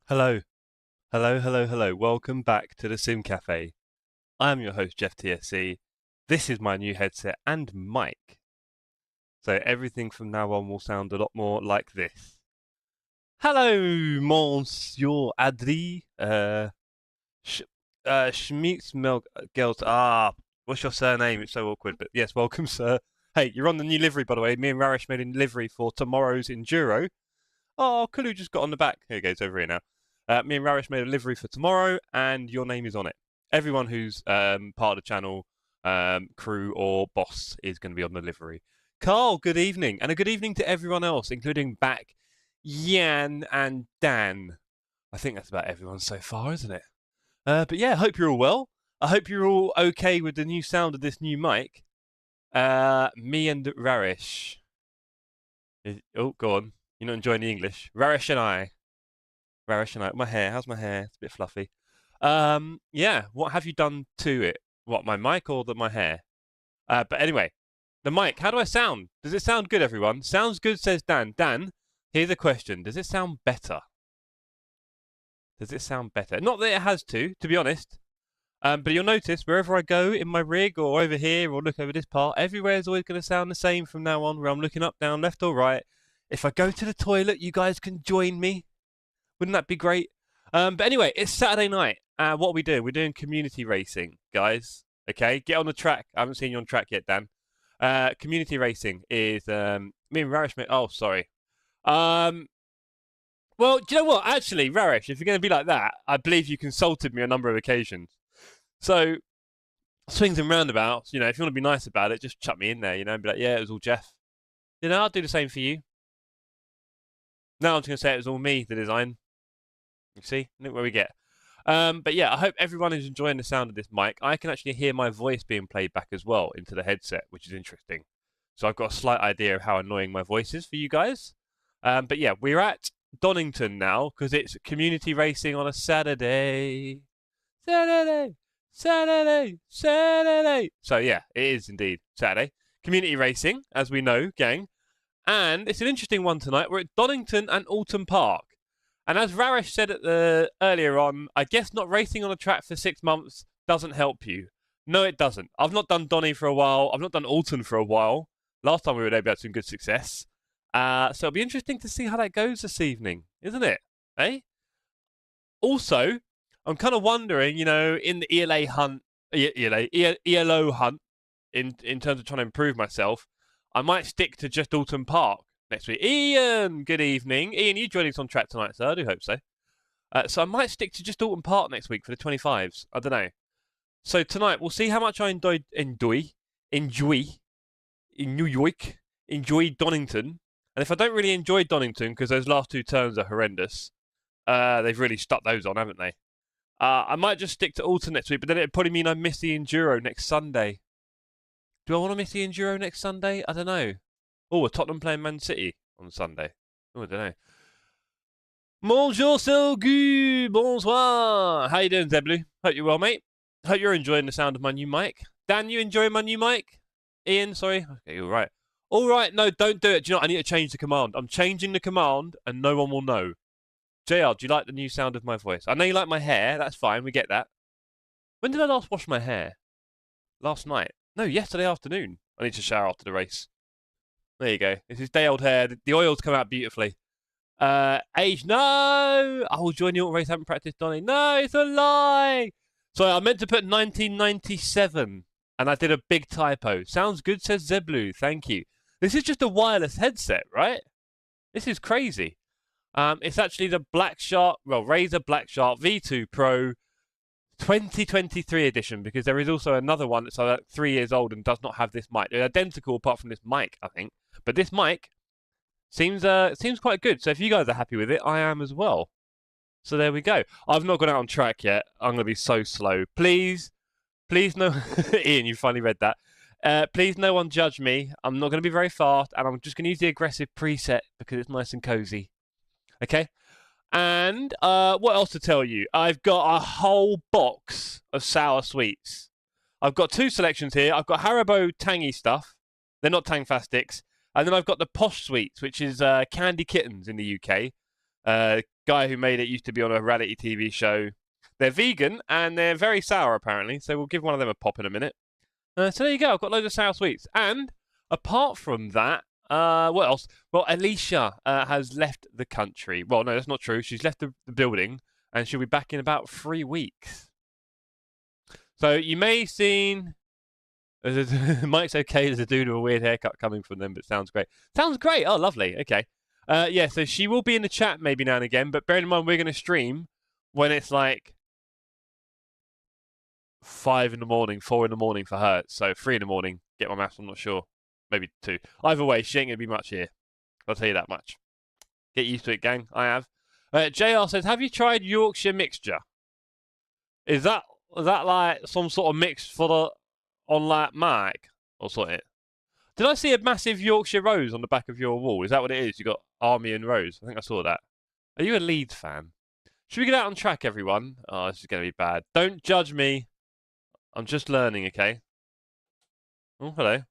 Hello. Hello. Welcome back to the Sim Cafe. I am your host, Jeff TSC. This is my new headset and mic. So everything from now on will sound a lot more like this. Hello, Monsieur Adri. Schmitzmelgeld. What's your surname? It's so awkward, but yes, welcome, sir. Hey, you're on the new livery, by the way. Me and Rarish made a livery for tomorrow's Enduro. Oh, Kulu just got on the back. Here it goes, over here now. Me and Rarish made a livery for tomorrow, and your name is on it. Everyone who's part of the channel, crew or boss is going to be on the livery. Carl, good evening. And a good evening to everyone else, including back Jan and Dan. I think that's about everyone so far, isn't it? But yeah, I hope you're all well. I hope you're all okay with the new sound of this new mic. Me and Rarish. Oh, go on. You're not enjoying the English. Rarish and I. My hair. How's my hair? It's a bit fluffy. Yeah. What have you done to it? What, my mic or my hair? But anyway, the mic. How do I sound? Does it sound good, everyone? Sounds good, says Dan. Dan, here's a question. Does it sound better? Does it sound better? Not that it has to be honest. But you'll notice wherever I go in my rig or over here or look over this part, everywhere is always going to sound the same from now on, where I'm looking up, down, left or right. If I go to the toilet, you guys can join me. Wouldn't that be great? But anyway, it's Saturday night. What are we doing? We're doing community racing, guys. Okay, get on the track. I haven't seen you on track yet, Dan. Community racing is me and Rarish. Oh, sorry. Well, do you know what? Actually, Rarish, if you're going to be like that, I believe you consulted me on a number of occasions. So, swings and roundabouts, you know, if you want to be nice about it, just chuck me in there, you know, and be like, yeah, it was all Jeff. You know, I'll do the same for you. Now I'm just going to say it was all me, the design. You see? Look where we get. But yeah, I hope everyone is enjoying the sound of this mic. I can actually hear my voice being played back as well into the headset, which is interesting. So I've got a slight idea of how annoying my voice is for you guys. But yeah, we're at Donington now because it's community racing on a Saturday. Saturday. So yeah, it is indeed Saturday. Community racing, as we know, gang. And it's an interesting one tonight. We're at Donington and Oulton Park. And as Rarish said earlier on, I guess not racing on a track for 6 months doesn't help you. No, it doesn't. I've not done Donny for a while. I've not done Oulton for a while. Last time we were there, we had some good success. So it'll be interesting to see how that goes this evening, isn't it? Eh? Also, I'm kind of wondering, you know, in the ELO hunt, in terms of trying to improve myself, I might stick to just Oulton Park next week. Ian, good evening. Ian, you joining us on track tonight, sir? I do hope so. So I might stick to just Oulton Park next week for the 25s. I don't know. So tonight we'll see how much I enjoy in New York, enjoy Donington. And if I don't really enjoy Donington, because those last 2 turns are horrendous, they've really stuck those on, haven't they? I might just stick to Oulton next week, but then it'd probably mean I miss the Enduro next Sunday. Do I want to miss the Enduro next Sunday? I don't know. Oh, Tottenham playing Man City on Sunday. Oh, I don't know. Bonjour, so good. Bonsoir. How you doing, Zeblu? Hope you're well, mate. Hope you're enjoying the sound of my new mic. Dan, you enjoying my new mic? Ian, sorry. Okay, all right. All right, no, don't do it. Do you know what? I need to change the command. I'm changing the command, and no one will know. JR, do you like the new sound of my voice? I know you like my hair. That's fine. We get that. When did I last wash my hair? Last night. No, yesterday afternoon. I need to shower after the race. There you go. This is day-old hair. The oils come out beautifully. Age, no! I will join you at race. I haven't practiced, Donny. No, it's a lie! So I meant to put 1997, and I did a big typo. Sounds good, says Zeblu. Thank you. This is just a wireless headset, right? This is crazy. It's actually the Razer Black Shark V2 Pro 2023 edition, because there is also another one that's like 3 years old and does not have this mic. They're identical apart from this mic, I think. But this mic seems quite good. So if you guys are happy with it, I am as well. So there we go. I've not gone out on track yet. I'm going to be so slow. Please no... Ian, you finally read that. Please no one judge me. I'm not going to be very fast, and I'm just going to use the aggressive preset because it's nice and cozy. Okay? And what else to tell you? I've got a whole box of sour sweets. I've got 2 selections here. I've got Haribo tangy stuff. They're not Tangfastics. And then I've got the Posh Sweets, which is Candy Kittens in the UK. Guy who made it used to be on a reality TV show. They're vegan, and they're very sour, apparently. So we'll give one of them a pop in a minute. So there you go. I've got loads of sour sweets. And apart from that, what else? Well, Alicia has left the country. Well, no, that's not true. She's left the building, and she'll be back in about 3 weeks. So you may have seen... Mike's okay. There's a dude with a weird haircut coming from them, but sounds great. Sounds great. Oh, lovely. Okay. Yeah, so she will be in the chat maybe now and again, but bear in mind we're going to stream when it's like 5 in the morning, 4 in the morning for her. So 3 in the morning. Get my maths, I'm not sure. Maybe 2. Either way, she ain't going to be much here. I'll tell you that much. Get used to it, gang. I have. JR says, have you tried Yorkshire mixture? Is that like some sort of mix for the... on like mic or something? Did I see a massive Yorkshire rose on the back of your wall? Is that what it is? You got Army and Rose. I think I saw that. Are you a Leeds fan? Should we get out on track, everyone? Oh, this is going to be bad. Don't judge me. I'm just learning, okay? Oh, hello.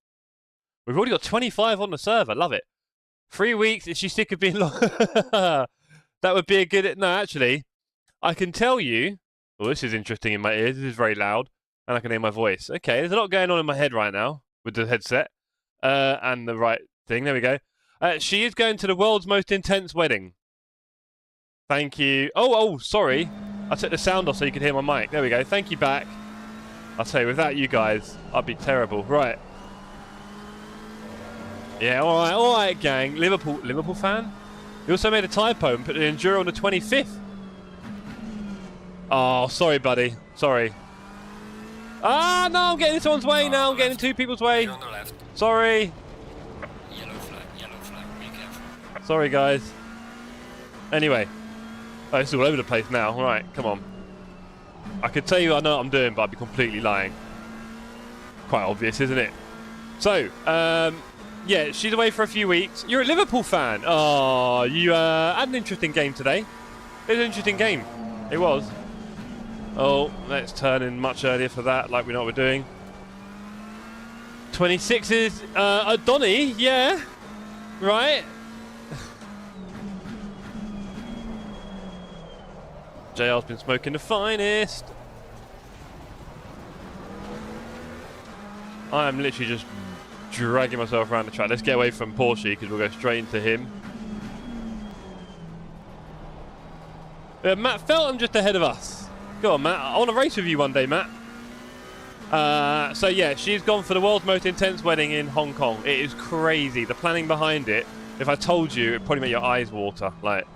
We've already got 25 on the server. Love it. 3 weeks. Is she sick of being that would be a good... No, actually, I can tell you... Well, this is interesting in my ears. This is very loud. And I can hear my voice. Okay, there's a lot going on in my head right now with the headset and the right thing. There we go. She is going to the world's most intense wedding. Thank you. Oh, sorry. I took the sound off so you could hear my mic. There we go. Thank you back. I'll tell you, without you guys, I'd be terrible. Right. Yeah, all right, gang. Liverpool fan? You also made a typo and put the Enduro on the 25th. Oh, sorry, buddy. Sorry. Ah, no, I'm getting in someone's way now. I'm getting in 2 people's way. On the left. Sorry. Yellow flag, be careful. Sorry, guys. Anyway. Oh, it's all over the place now. All right, come on. I could tell you I know what I'm doing, but I'd be completely lying. Quite obvious, isn't it? So, yeah, she's away for a few weeks. You're a Liverpool fan. Oh, you had an interesting game today. It was an interesting game. It was. Oh, let's turn in much earlier for that, like we know what we're doing. 26 is Donny, yeah. Right. JR's been smoking the finest. I am literally just dragging myself around the track. Let's get away from Porsche because we'll go straight into him. Matt Felton just ahead of us. Go on, Matt. I want to race with you one day, Matt. So, yeah, she's gone for the world's most intense wedding in Hong Kong. It is crazy. The planning behind it, if I told you, it'd probably make your eyes water. Like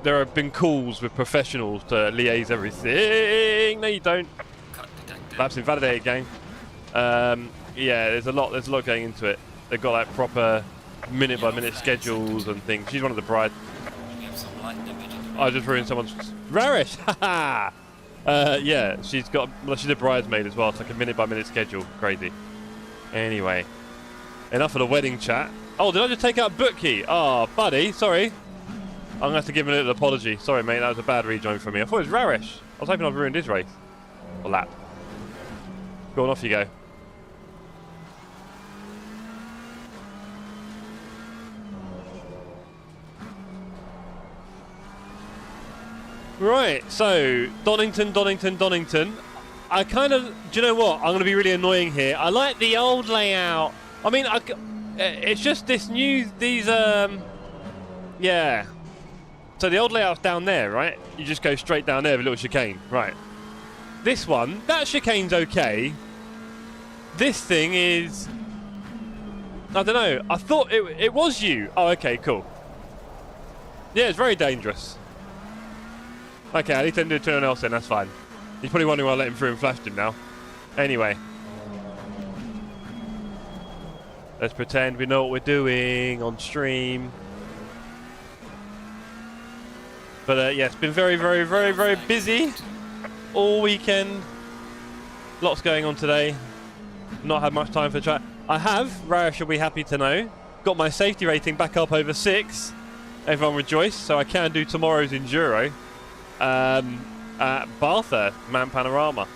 there have been calls with professionals to liaise everything. No, you don't. Cut Laps invalidated, gang. Yeah, there's a lot going into it. They've got like proper minute by minute schedules and things. She's one of the brides. I just ruined someone's Rarish. Haha. Yeah, she's a bridesmaid as well. It's like a minute by minute schedule. Crazy. Anyway, enough of the wedding chat. Oh, did I just take out Bookie? Oh, buddy, sorry. I'm gonna have to give him a little apology. Sorry, mate, that was a bad rejoin from me. I thought it was Rarish. I was hoping I'd ruined his race or lap. Go on, off you go. Right, so Donington. I kind of, do you know what? I'm going to be really annoying here. I like the old layout. I mean, it's just this new, yeah. So the old layout's down there, right? You just go straight down there with a little chicane, right? This one, that chicane's okay. This thing is, I don't know. I thought it was you. Oh, okay, cool. Yeah, it's very dangerous. Okay, at least I didn't do turn else then, that's fine. He's probably wondering why I let him through and flashed him now. Anyway. Let's pretend we know what we're doing on stream. But yeah, it's been very busy all weekend. Lots going on today. Not had much time for the track. I have, Rarish will be happy to know, got my safety rating back up over 6. Everyone rejoice, so I can do tomorrow's Enduro. At Bartha, Man Panorama.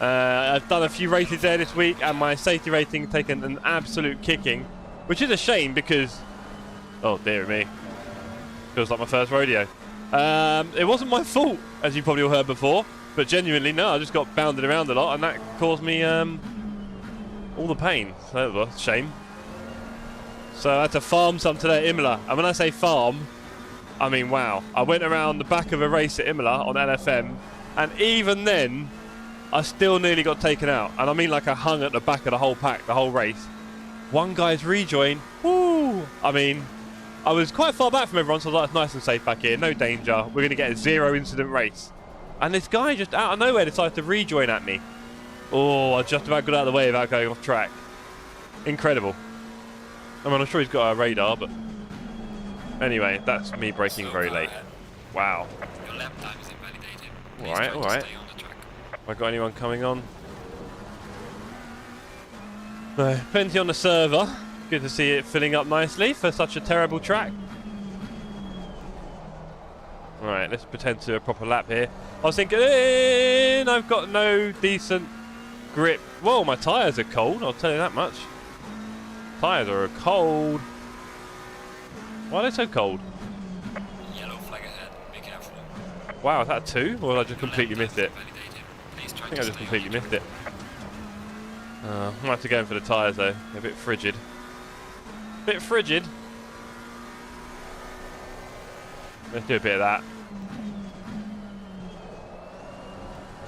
I've done a few races there this week and my safety rating taken an absolute kicking, which is a shame because, oh dear me, feels like my first rodeo. It wasn't my fault, as you probably all heard before, but genuinely no, I just got bounded around a lot and that caused me all the pain. So that was a shame. So I had to farm some today at Imola, and when I say farm, I mean, wow. I went around the back of a race at Imola on LFM, and even then, I still nearly got taken out. And I mean, like, I hung at the back of the whole pack, the whole race. One guy's rejoin, woo! I mean, I was quite far back from everyone, so I was like, it's nice and safe back here, no danger. We're going to get a 0 incident race. And this guy just out of nowhere decided to rejoin at me. Oh, I just about got out of the way without going off track. Incredible. I mean, I'm sure he's got a radar, but... Anyway, that's me braking very late. Wow. Your lap time is invalidated. Alright. Have I got anyone coming on? No, plenty on the server. Good to see it filling up nicely for such a terrible track. Alright, let's pretend to do a proper lap here. I was thinking, I've got no decent grip. Whoa, my tyres are cold, I'll tell you that much. Tyres are cold. Why are they so cold? Yellow flag ahead, be careful. Wow, is that 2? Or I just completely missed it? I think I just completely missed it. I might have to go in for the tyres though. They're a bit frigid. Let's do a bit of that.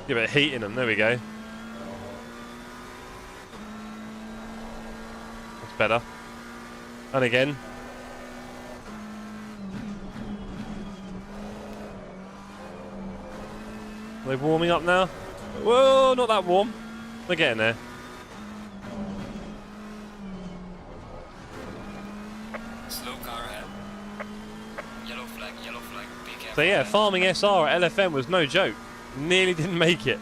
Give it a heat in them, there we go. That's better. And again. Are they warming up now? Whoa, not that warm. They're getting there. Slow car ahead. Yellow flag, be careful. So yeah, farming SR at LFM was no joke. Nearly didn't make it.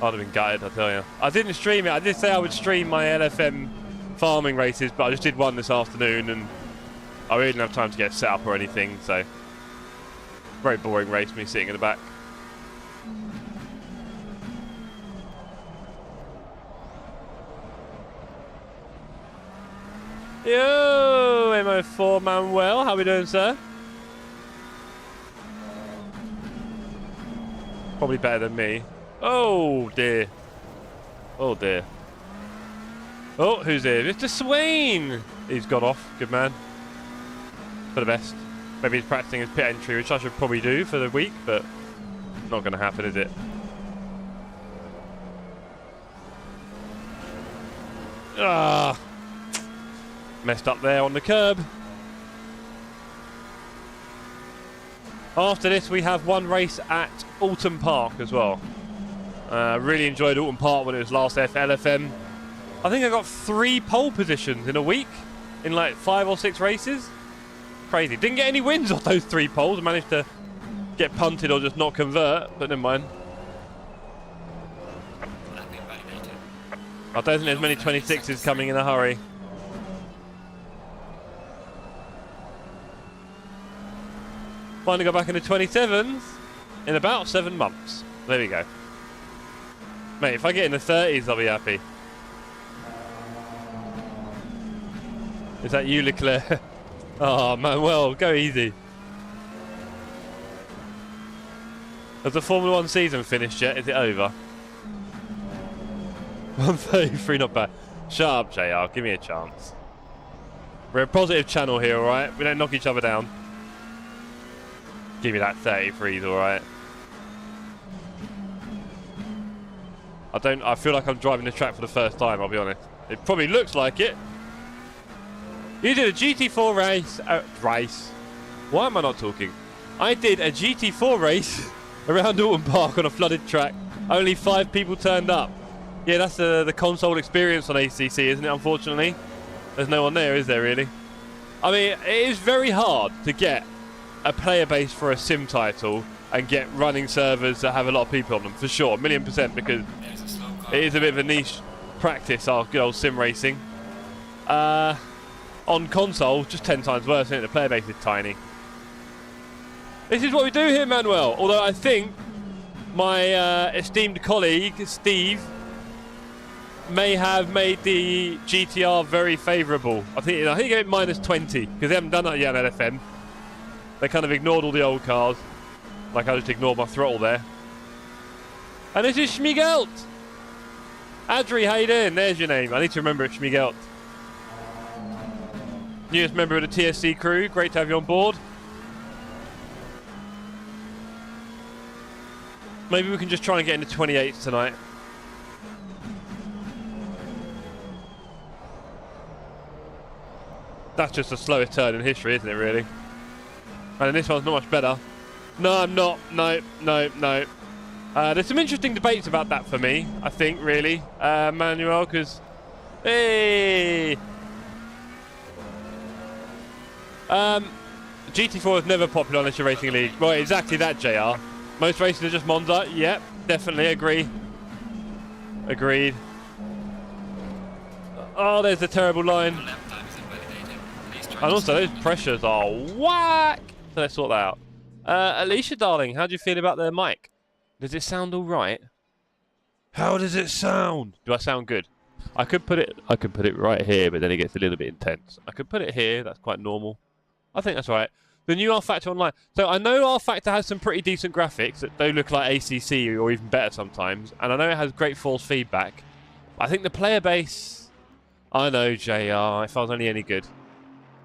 I'd have been gutted, I tell you. I didn't stream it. I did say I would stream my LFM farming races, but I just did one this afternoon and I really didn't have time to get set up or anything, so very boring race, me sitting in the back. Yo, MO4 Manuel, how we doing, sir? Probably better than me. Oh dear. Oh dear. Oh, who's here? Mr. Swain! He's gone off. Good man. For the best. Maybe he's practicing his pit entry, which I should probably do for the week, but not going to happen, is it? Ah! Messed up there on the curb. After this, we have one race at Oulton Park as well. Really enjoyed Oulton Park when it was last LFM. I think I got 3 pole positions in a week in like 5 or 6 races. Crazy. Didn't get any wins off those 3 poles. Managed to get punted or just not convert, but never mind. I don't think there's many 26s coming in a hurry. Finally got back into 27s in about 7 months. There we go. Mate, if I get in the 30s, I'll be happy. Is that you, Leclerc? Oh, man, well, go easy. Has the Formula 1 season finished yet? Is it over? 133, not bad. Shut up, JR. Give me a chance. We're a positive channel here, alright? We don't knock each other down. Give me that 33s, alright? I feel like I'm driving the track for the first time, I'll be honest. It probably looks like it. You did a GT4 race. Why am I not talking? I did a GT4 race around Oulton Park on a flooded track. Only 5 people turned up. Yeah, that's the console experience on ACC, isn't it, unfortunately? There's no one there, is there, really? I mean, it is very hard to get a player base for a sim title and get running servers that have a lot of people on them, for sure, 1,000,000%, because it is a bit of a niche practice, our good old sim racing. On console, just 10 times worse, isn't it? The player base is tiny. This is what we do here, Manuel. Although I think my esteemed colleague, Steve, may have made the GTR very favourable. I think he gave it -20, because they haven't done that yet on LFM. They kind of ignored all the old cars. Like I just ignored my throttle there. And this is Schmigelt. Adri, how you doing? There's your name. I need to remember it, Schmigelt. Newest member of the TSC crew. Great to have you on board. Maybe we can just try and get into 28s tonight. That's just the slowest turn in history, isn't it, really? And this one's not much better. No, I'm not. No, no, no. There's some interesting debates about that for me, I think, really, Manuel, because... Hey! GT4 is never popular unless you're racing a league. Well, exactly that, JR. Most races are just Monza. Yep, definitely agree. Agreed. Oh, there's the terrible line. And also, those pressures are whack. So let's sort that out. Alicia, darling, how do you feel about the mic? Does it sound all right? How does it sound? Do I sound good? I could put it right here, but then it gets a little bit intense. I could put it here. That's quite normal. I think that's right. The new R Factor Online. So I know R Factor has some pretty decent graphics that don't look like ACC or even better sometimes, and I know it has great force feedback. I think the player base. I know, JR. If I was only any good.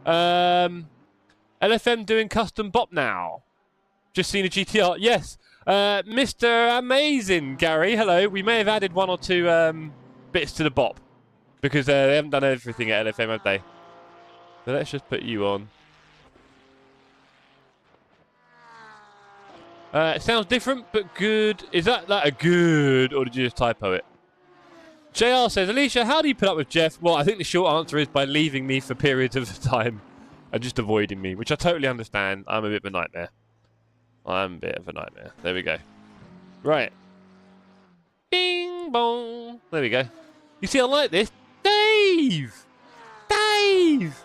LFM doing custom bop now. Just seen a GTR. Yes. Mr. Amazing, Gary. Hello. We may have added 1 or 2 bits to the bop because they haven't done everything at LFM, have they? So let's just put you on. It sounds different, but good. Is that like a good, or did you just typo it? JR says, Alicia, how do you put up with Jeff? Well, I think the short answer is by leaving me for periods of time and just avoiding me, which I totally understand. I'm a bit of a nightmare. I'm a bit of a nightmare. There we go. Right. Bing bong. There we go. You see, I like this. Dave! Dave!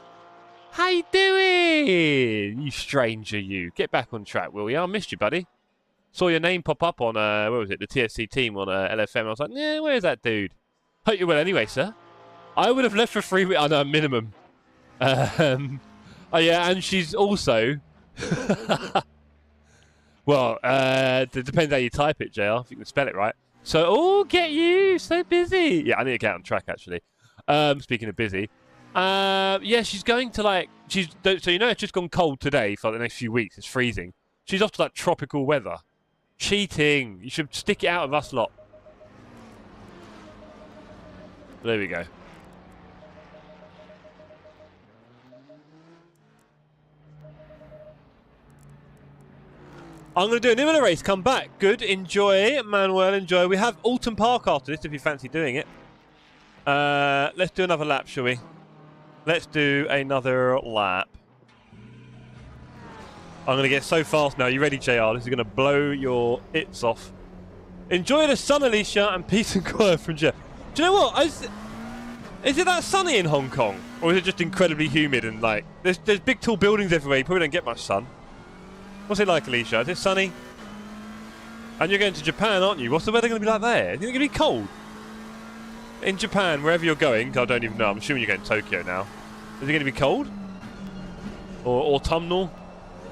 How you doing? You stranger, you. Get back on track, will you? I missed you, buddy. Saw your name pop up on, where was it? The TSC team on LFM. I was like, yeah, where's that dude? Hope you're well anyway, sir. I would have left for 3 weeks. I know, minimum. Oh, yeah, and she's also... Well, it depends how you type it, JR, if you can spell it right. So, oh, get you, so busy. Yeah, I need to get on track, actually. Speaking of busy. Yeah, she's going to, like, so you know it's just gone cold today for the next few weeks. It's freezing. She's off to, like, tropical weather. Cheating. You should stick it out of us lot. There we go. I'm going to do an Imola race. Come back. Good. Enjoy, Manuel. Enjoy. We have Oulton Park after this if you fancy doing it. Let's do another lap, shall we? Let's do another lap. I'm going to get so fast now. You ready, JR? This is going to blow your its off. Enjoy the sun, Alicia, and peace and quiet from Jeff. Do you know what? Is it that sunny in Hong Kong? Or is it just incredibly humid and like... There's big tall buildings everywhere. You probably don't get much sun. What's it like, Alicia? Is it sunny? And you're going to Japan, aren't you? What's the weather going to be like there? Is it going to be cold? In Japan, wherever you're going, I don't even know. I'm assuming you're going to Tokyo now. Is it going to be cold? Or autumnal?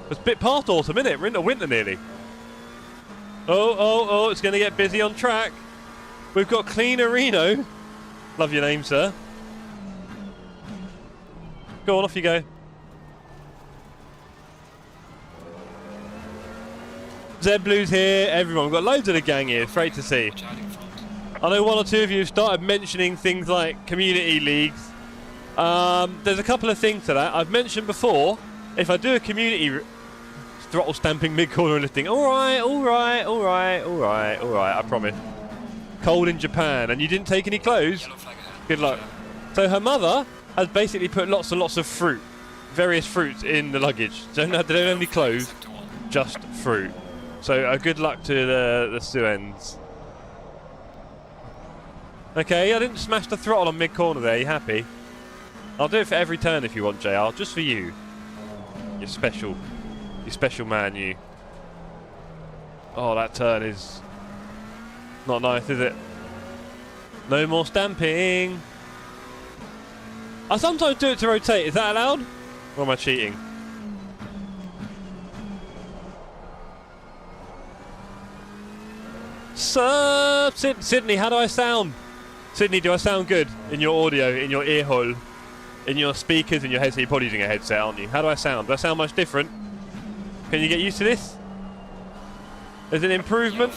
It's a bit past autumn, isn't it? We're into winter nearly. Oh, it's going to get busy on track. We've got Cleaner Reno. Love your name, sir. Go on, off you go. Zed Blue's here, everyone. We've got loads of the gang here. It's great to see. I know one or two of you have started mentioning things like community leagues. There's a couple of things to that. I've mentioned before, if I do a community throttle stamping mid-corner lifting, alright, I promise. Cold in Japan, and you didn't take any clothes? Good luck. So her mother has basically put lots and lots of fruit, various fruits in the luggage. They don't have any clothes, just fruit. So good luck to the Suens. Okay, I didn't smash the throttle on mid-corner there, you happy? I'll do it for every turn if you want, JR, just for you. You're special. You special man, you. Oh, that turn is not nice, is it? No more stamping. I sometimes do it to rotate. Is that allowed? Or am I cheating? Sup, Sydney, how do I sound? Sydney, do I sound good in your audio, in your ear hole, in your speakers, in your headset? You're probably using a headset, aren't you? How do I sound? Do I sound much different? Can you get used to this? There's an improvement.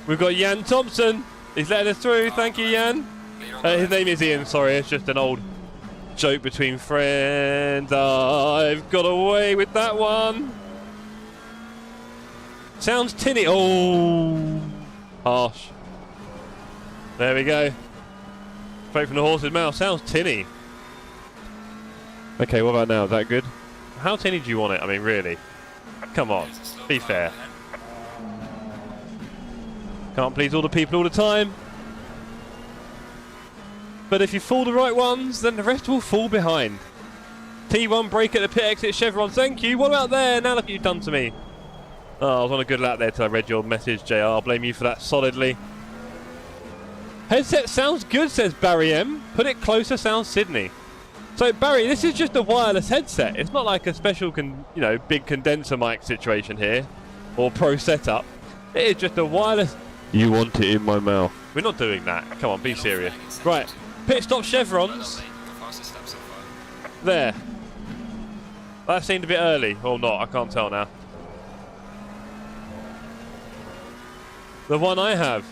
We've got Jan Thompson. He's letting us through. Thank you, Jan. His name is Ian. Sorry, it's just an old joke between friends. I've got away with that one. Sounds tinny. Oh, harsh. There we go. Straight from the horse's mouth. Sounds tinny. Okay, what about now? Is that good? How tinny do you want it? I mean, really? Come on. Be fair. Can't please all the people all the time. But if you fool the right ones, then the rest will fall behind. T1 break at the pit exit chevron. Thank you. What about there? Now look what you've done to me. Oh, I was on a good lap there till I read your message, JR. I'll blame you for that solidly. Headset sounds good, says Barry M. Put it closer, sounds Sydney. So, Barry, this is just a wireless headset. It's not like a special, big condenser mic situation here. Or pro setup. It is just a wireless... You want it in my mouth. We're not doing that. Come on, be serious. Right. Pit stop chevrons. There. That seemed a bit early. Or not, I can't tell now. The one I have.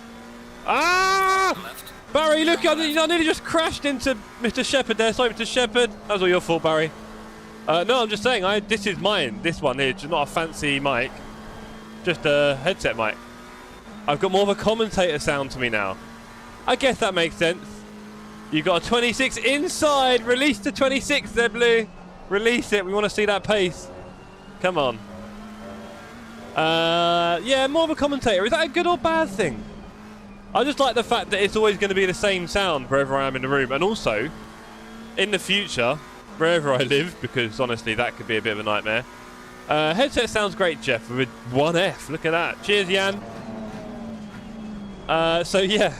Ah! Barry, look, I nearly just crashed into Mr. Shepherd there. Sorry, Mr. Shepherd. That was all your fault, Barry. No, I'm just saying, this is mine. This one here, just not a fancy mic. Just a headset mic. I've got more of a commentator sound to me now. I guess that makes sense. You've got a 26 inside. Release the 26 there, Blue. Release it. We want to see that pace. Come on. Yeah, more of a commentator. Is that a good or bad thing? I just like the fact that it's always going to be the same sound wherever I am in the room. And also, in the future, wherever I live, because honestly, that could be a bit of a nightmare. Headset sounds great, Jeff, with 1F. Look at that. Cheers, Jan. So, yeah.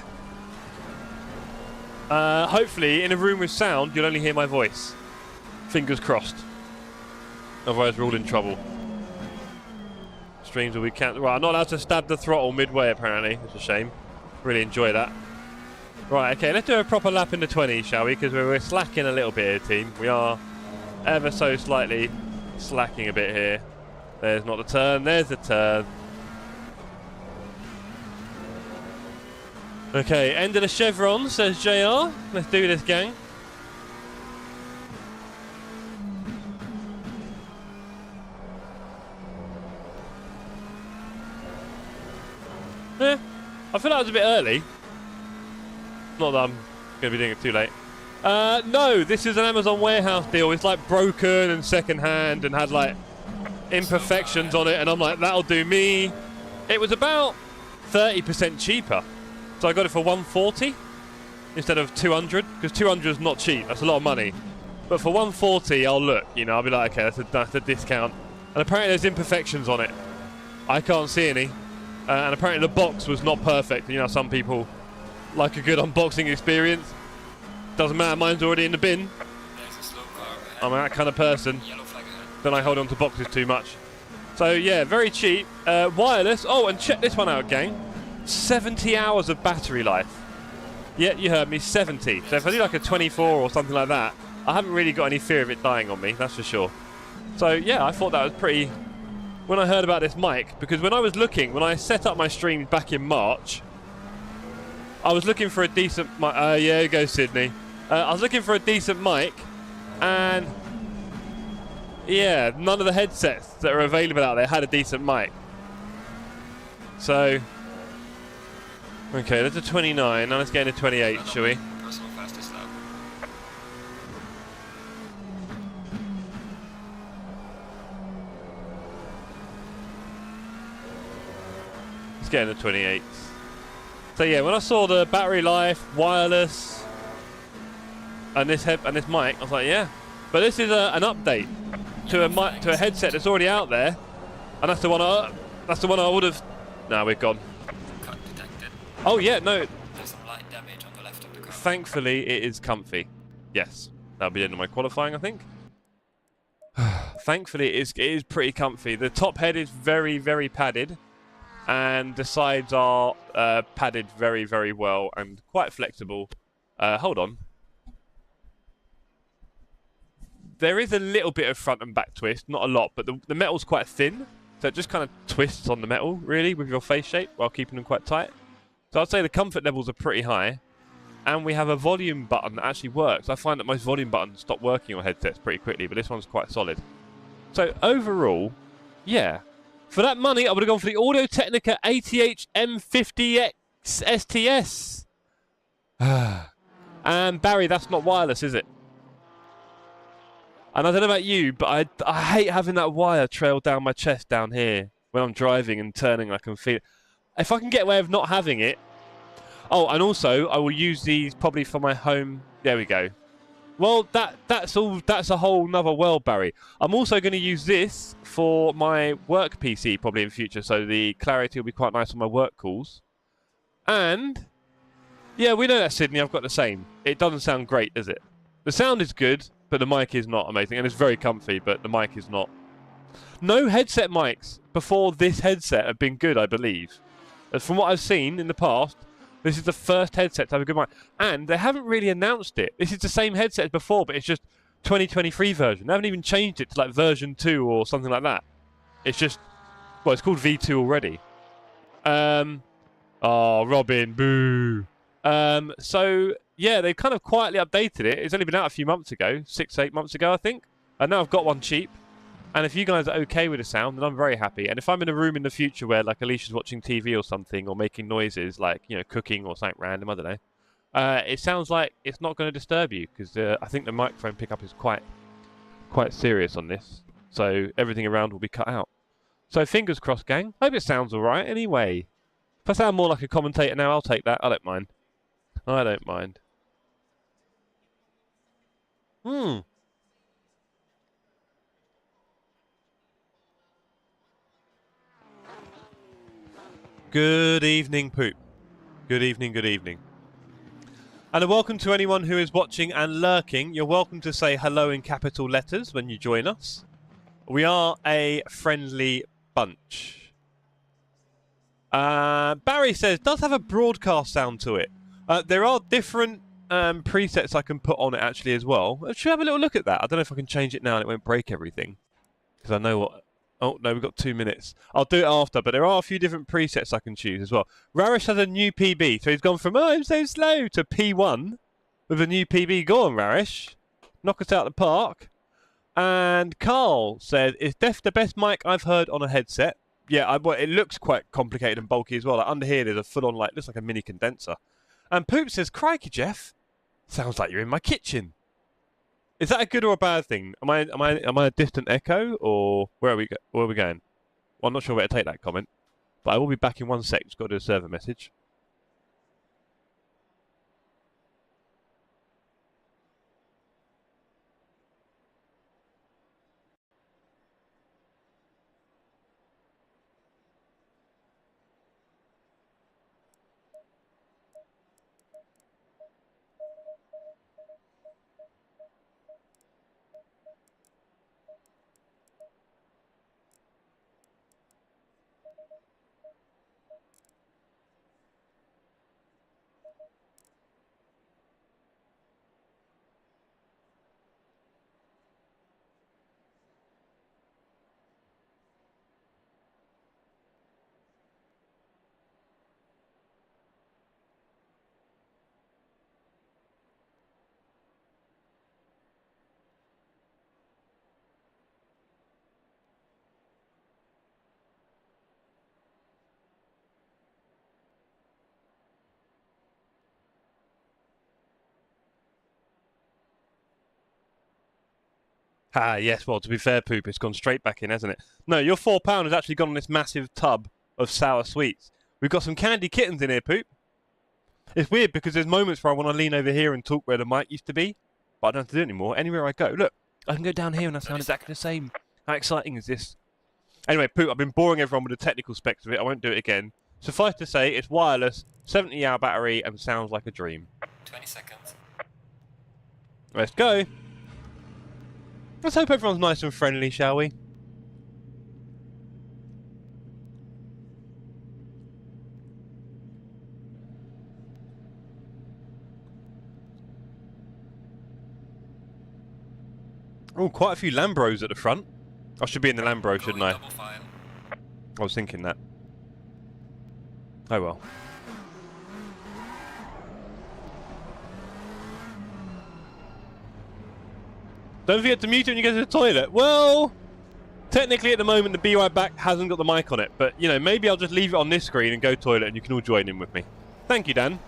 Hopefully, in a room with sound, you'll only hear my voice. Fingers crossed. Otherwise, we're all in trouble. Streams will be cancelled. Right, I'm not allowed to stab the throttle midway, apparently. It's a shame. Really enjoy that. Right, okay, let's do a proper lap in the 20s, shall we? Because we're slacking a little bit here, team. We are ever so slightly slacking a bit here. There's not the turn. There's the turn. Okay, end of the chevron, says JR. Let's do this, gang. I feel like I was a bit early. Not that I'm going to be doing it too late. No, this is an Amazon warehouse deal. It's like broken and second-hand and had like imperfections on it, and I'm like, that'll do me. It was about 30% cheaper. So I got it for 140 instead of 200, because 200 is not cheap. That's a lot of money. But for 140, I'll look, you know, I'll be like, okay, that's a discount. And apparently there's imperfections on it. I can't see any. And apparently the box was not perfect. You know, some people like a good unboxing experience. Doesn't matter, mine's already in the bin. I'm that kind of person. Then I hold on to boxes too much. So yeah, very cheap. Wireless. Oh, and check this one out, gang. 70 hours of battery life. Yeah, you heard me, 70. So if I do like a 24 or something like that, I haven't really got any fear of it dying on me, that's for sure. So yeah, I thought that was pretty... When I heard about this mic, because when I set up my stream back in March, I was looking for a decent mic. Yeah, go Sydney. I was looking for a decent mic, and yeah, none of the headsets that are available out there had a decent mic. So, okay, that's a 29. Now let's get into 28, shall we? Let's get into 28. So yeah, when I saw the battery life, wireless, and this mic, I was like, yeah. But this is an update to a headset that's already out there, and that's the one I would have. No, we're gone. Cut detected. Oh yeah, no. There's some light damage on the left of the car. Thankfully, it is comfy. Yes, that'll be the end of my qualifying, I think. Thankfully, it is pretty comfy. The top head is very, very padded, and the sides are padded very, very well and quite flexible. Hold on. There is a little bit of front and back twist, not a lot, but the metal's quite thin, so it just kind of twists on the metal, really, with your face shape while keeping them quite tight. So I'd say the comfort levels are pretty high, and we have a volume button that actually works. I find that most volume buttons stop working on headsets pretty quickly, but this one's quite solid. So overall, yeah, for that money, I would have gone for the Audio-Technica ATH M50X STS. And Barry, that's not wireless, is it? And I don't know about you, but I hate having that wire trail down my chest down here when I'm driving and turning. I can feel it. If I can get away with not having it. Oh, and also I will use these probably for my home. There we go. Well, that's all. That's a whole nother world, Barry. I'm also going to use this for my work PC probably in future, so the clarity will be quite nice on my work calls. And yeah, we know that, Sydney. I've got the same. It doesn't sound great, does it? The sound is good, but the mic is not amazing, and it's very comfy, but the mic is not. No headset mics before this headset have been good, I believe. As from what I've seen in the past, this is the first headset to have a good mic. And they haven't really announced it. This is the same headset as before, but it's just 2023 version. They haven't even changed it to like version 2 or something like that. It's just, well, it's called V2 already. Oh, Robin, boo. So, yeah, they've kind of quietly updated it. It's only been out a few months ago, 6-8 months ago, I think. And now I've got one cheap. And if you guys are okay with the sound, then I'm very happy. And if I'm in a room in the future where, like, Alicia's watching TV or something, or making noises, like, you know, cooking or something random, I don't know, it sounds like it's not going to disturb you, because I think the microphone pickup is quite serious on this. So everything around will be cut out. So fingers crossed, gang. Hope it sounds all right anyway. If I sound more like a commentator now, I'll take that. I don't mind. I don't mind. Good evening, Poop. Good evening, good evening. And a welcome to anyone who is watching and lurking. You're welcome to say hello in capital letters when you join us. We are a friendly bunch. Barry says, does have a broadcast sound to it. There are different presets I can put on it actually as well. Should we have a little look at that? I don't know if I can change it now and it won't break everything. Because I know what... Oh, no, we've got 2 minutes. I'll do it after, but there are a few different presets I can choose as well. Rarish has a new PB, so he's gone from, oh, I'm so slow, to P1 with a new PB. Go on, Rarish. Knock us out of the park. And Carl said, is Def the best mic I've heard on a headset? yeah, well, it looks quite complicated and bulky as well. Like under here, there's a full-on like looks like a mini condenser. And Poop says, "Crikey, Jeff, sounds like you're in my kitchen." Is that a good or a bad thing? Am I a distant echo, or where are we going? Well, I'm not sure where to take that comment, but I will be back in 1 sec. Just got to do a server message. Ah, yes, well, to be fair, Poop, it's gone straight back in, hasn't it? No, your £4 has actually gone on this massive tub of sour sweets. We've got some candy kittens in here, Poop. It's weird because there's moments where I want to lean over here and talk where the mic used to be, but I don't have to do it anymore. Anywhere I go, look, I can go down here and I sound exactly the same. How exciting is this? Anyway, Poop, I've been boring everyone with the technical specs of it. I won't do it again. Suffice to say, it's wireless, 70-hour battery, and sounds like a dream. 20 seconds. Let's go. Let's hope everyone's nice and friendly, shall we? Oh, quite a few Lambros at the front. I should be in the Lambro, shouldn't I? I was thinking that. Oh well. Don't forget to mute it when you go to the toilet. Well, technically at the moment the Be Right Back hasn't got the mic on it, but you know, maybe I'll just leave it on this screen and go toilet and you can all join in with me. Thank you, Dan.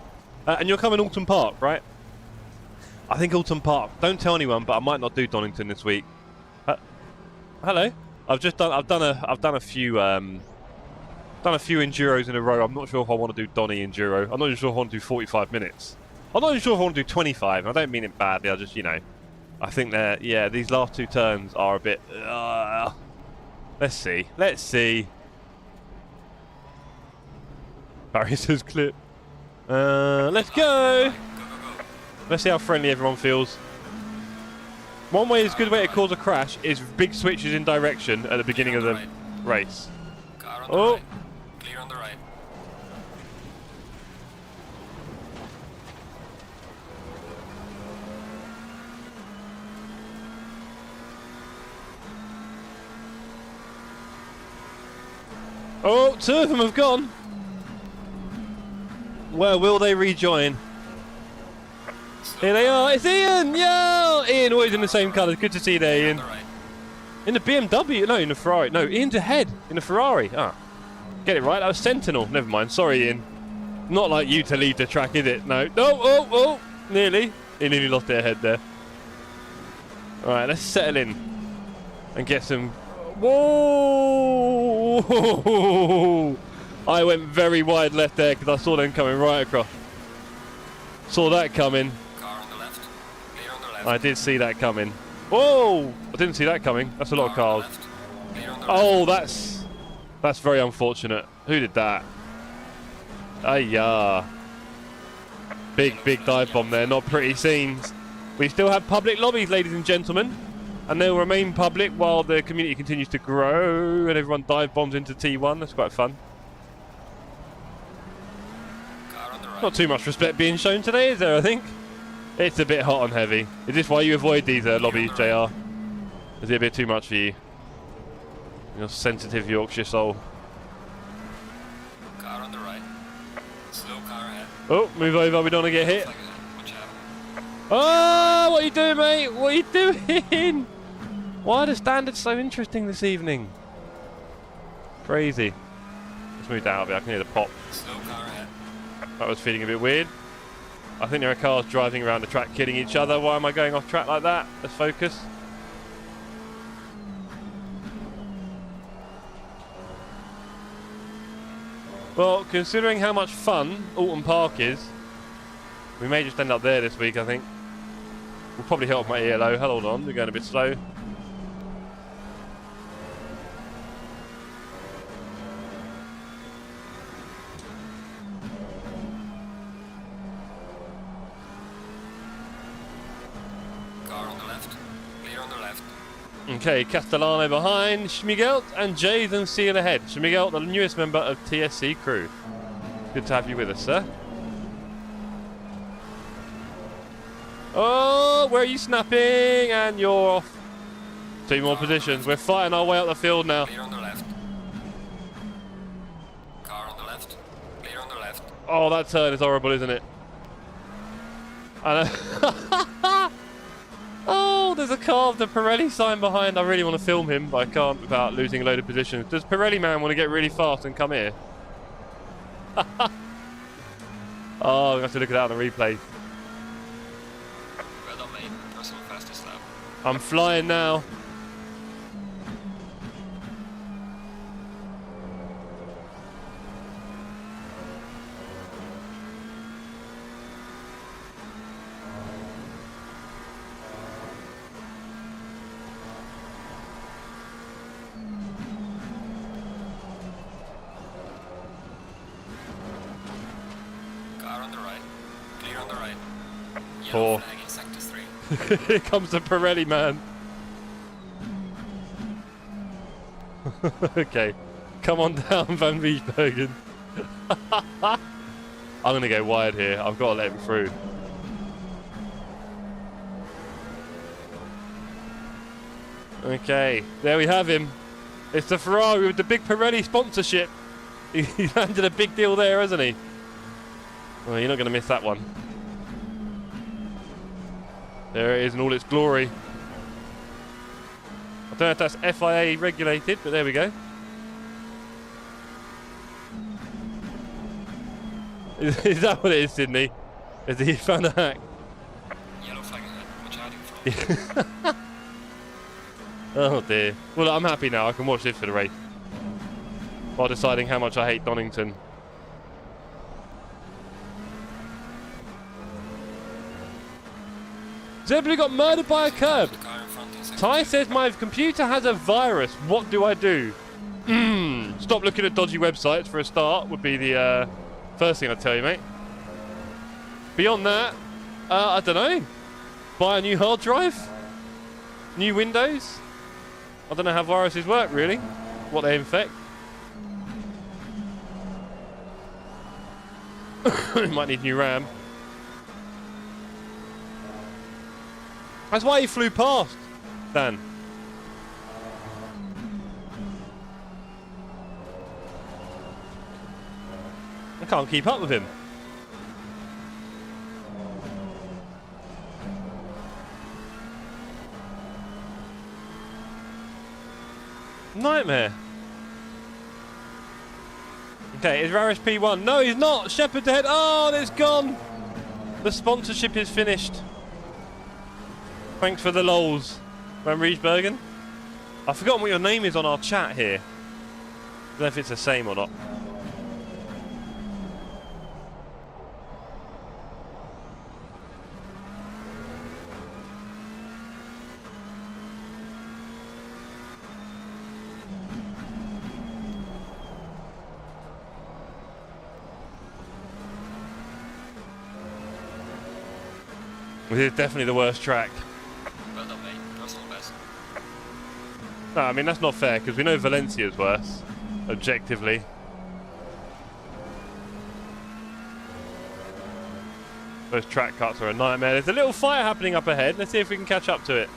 And you're coming Oulton Park, right? I think Oulton Park. Don't tell anyone, but I might not do Donington this week. Hello. I've done a few enduros in a row. I'm not sure if I want to do Donny enduro. I'm not even sure if I want to do 45 minutes. I'm not even sure if I want to do 25. I don't mean it badly. I just, you know, I think that, yeah, these last two turns are a bit... let's see. Let's see. Barry says clip. Let's go. Let's see how friendly everyone feels. One way is a good way to cause a crash is big switches in direction at the beginning of the race. Oh. Clear on the right. Oh, two of them have gone. Well, will they rejoin? Here they are. It's Ian. Yo, Ian, always in the same colours. Good to see you there, Ian. In the BMW, no, in the Ferrari. No, Ian's ahead in the Ferrari. Ah, get it right. That was Sentinel. Never mind. Sorry, Ian. Not like you to lead the track, is it? No. No. Oh, nearly. He nearly lost their head there. All right, let's settle in and get some. Whoa! I went very wide left there because I saw them coming right across. Saw that coming. Car on the left. Clear on the left. I did see that coming. Whoa! I didn't see that coming. That's a lot of cars. Oh, that's very unfortunate. Who did that? Ayah. Big dive bomb there. Not pretty scenes. We still have public lobbies, ladies and gentlemen. And they'll remain public while the community continues to grow and everyone dive bombs into T1. That's quite fun. Right. Not too much respect being shown today, is there, I think? It's a bit hot and heavy. Is this why you avoid these lobbies, JR? Is it a bit too much for you? Your sensitive Yorkshire soul. Car on the right. Slow car ahead. Oh, move over, we don't want to get hit. Watch out. Oh, what are you doing, mate? What are you doing? Why are the standards so interesting this evening? Crazy. Let's move that out a bit. I can hear the pop. Slow car ahead. That was feeling a bit weird. I think there are cars driving around the track killing each other. Why am I going off track like that? Let's focus. Well, considering how much fun Oulton Park is, we may just end up there this week, I think. We'll probably hit off my ELO. Hold on, we're going a bit slow. Car on the left. Clear on the left. Okay, Castellano behind, Heusinkveld and Jason Seal ahead. Heusinkveld, the newest member of TSC crew. Good to have you with us, sir. Oh, where are you snapping? And you're off. 2 more positions. We're fighting our way up the field now. Clear on the left. Car on the left. Clear on the left. Oh, that turn is horrible, isn't it? I know. Oh, there's a car with the Pirelli sign behind. I really want to film him, but I can't without losing a load of positions. Does Pirelli man want to get really fast and come here? Oh, we have to look at that on the replay. Well done, mate. That's on the fastest lap. I'm flying now. Car on the right. Clear on the right. Four. Yellow flag in sector 3. Here comes the Pirelli man. Okay, come on down, Van Wiesbergen. I'm going to go wide here. I've got to let him through. Okay, there we have him. It's the Ferrari with the big Pirelli sponsorship. He landed a big deal there, hasn't he? Well, you're not going to miss that one. There it is in all its glory. I don't know if that's FIA regulated, but there we go. Is that what it is, Sydney? Is he found a hack? Yellow flag ahead. Watch out in front. Oh dear. Well, I'm happy now. I can watch this for the race. While deciding how much I hate Donington. Zebra got murdered by a curb. The car in front in sector Ty 2. says my computer has a virus. What do I do? Stop looking at dodgy websites for a start would be the first thing I'd tell you, mate. Beyond that, I don't know. Buy a new hard drive? New Windows? I don't know how viruses work, really. What they infect. Might need new RAM. That's why he flew past, Dan. I can't keep up with him. Nightmare. Okay, is Rarish P1? No, he's not. Shepherd's ahead. Oh, it's gone. The sponsorship is finished. Thanks for the lols, Van Riesbergen. I've forgotten what your name is on our chat here. I don't know if it's the same or not. This is definitely the worst track. Well done, mate. That's not best. No, I mean, that's not fair, because we know Valencia's worse, objectively. Those track cuts are a nightmare. There's a little fire happening up ahead. Let's see if we can catch up to it.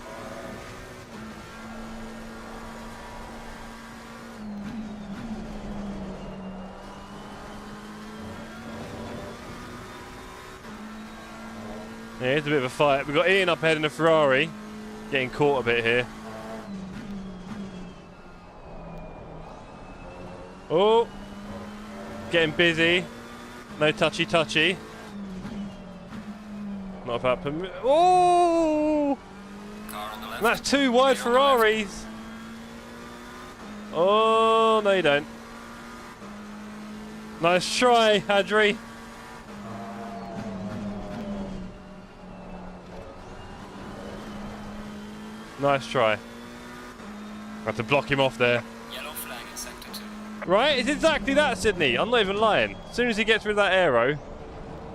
Yeah, it's a bit of a fight. We've got Ian up ahead in the Ferrari. Getting caught a bit here. Oh, getting busy. No touchy. Not about permit. Oh, Car on the left. that's 2 wide Clear on the left. Ferraris. Oh, no you don't. Nice try, Adri. Nice try. I have to block him off there. Yellow flag in sector 2. Right, it's exactly that, Sydney. I'm not even lying. As soon as he gets rid of that aero,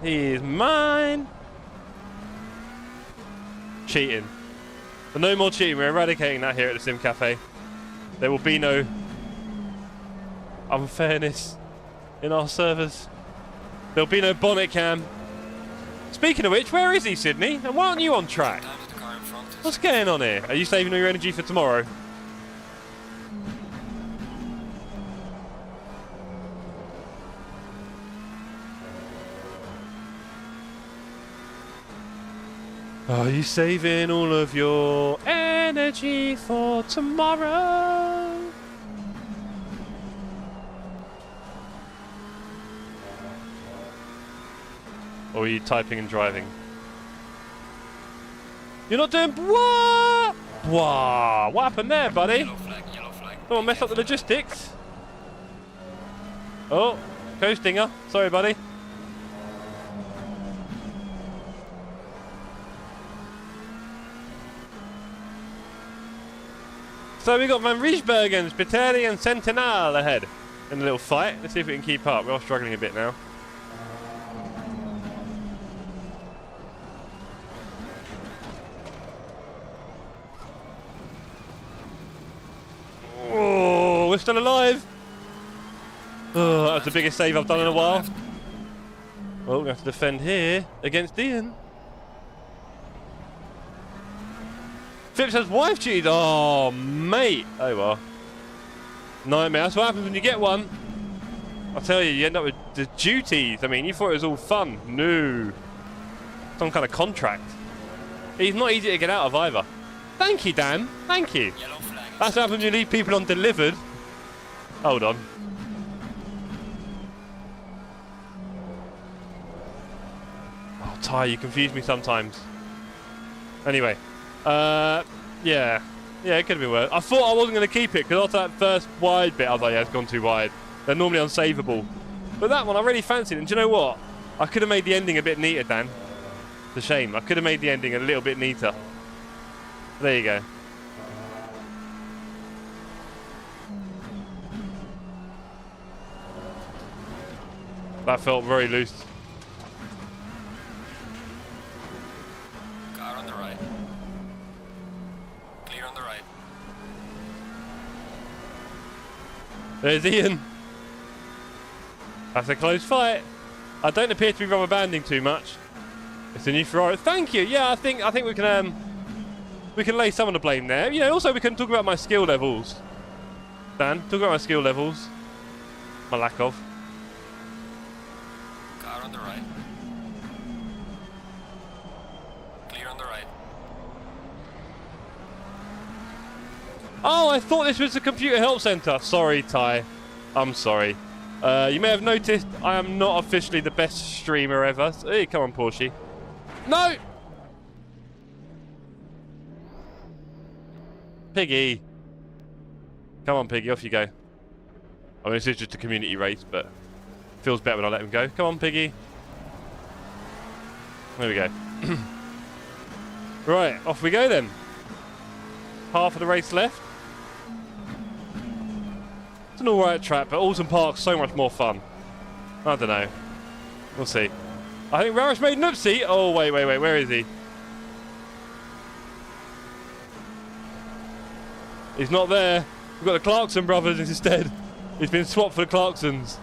he is mine. Cheating. But no more cheating. We're eradicating that here at the Sim Cafe. There will be no unfairness in our servers. There'll be no bonnet cam. Speaking of which, where is he, Sydney? And why aren't you on track? Sometimes the car in front is What's going on here? Are you saving all your energy for tomorrow? Are you saving all of your energy for tomorrow? Or are you typing and driving? You're not doing what? Wow, what happened there, buddy? yellow flag. Don't mess up the logistics. Oh, co-stinger. Sorry, buddy. So we got Van Riesbergen, Spiteri and Sentinel ahead in a little fight. Let's see if we can keep up. We are struggling a bit now. Oh, we're still alive. Oh, that was the biggest save I've done in a while. Well, we're going to have to defend here against Ian. Phipps has wife cheated. Oh, mate. Oh, well. Nightmare. That's what happens when you get one. I'll tell you, you end up with the duties. I mean, you thought it was all fun. No. Some kind of contract. He's not easy to get out of either. Thank you, Dan. Thank you. Yellow flag in That's what happens when you leave people undelivered. Hold on. Oh, Ty, you confuse me sometimes. Anyway. Yeah, it could have been worse. I thought I wasn't going to keep it because after that first wide bit, I was like, yeah, it's gone too wide. They're normally unsavable. But that one, I really fancied. And do you know what? I could have made the ending a bit neater, Dan. It's a shame. I could have made the ending a little bit neater. There you go. That felt very loose. car on the right. Clear on the right. There's Ian. That's a close fight. I don't appear to be rubber banding too much. It's a new Ferrari. Thank you. Yeah, I think we can lay some of the blame there. You know, also we can talk about my skill levels. Dan, talk about my skill levels. My lack of. Car on the right. Clear on the right. Oh, I thought this was the computer help center. Sorry, Ty. I'm sorry. You may have noticed I am not officially the best streamer ever. So, hey, come on, Porsche. No! Piggy. Come on, Piggy, off you go. I mean, this is just a community race, but feels better when I let him go. Come on, Piggy. There we go. Right, off we go then. Half of the race left. It's an alright track, but Oulton Park's so much more fun. I don't know. We'll see. I think Raresh made an oopsie. Oh, wait. Where is he? He's not there. We've got the Clarkson brothers instead. He's been swapped for the Clarksons.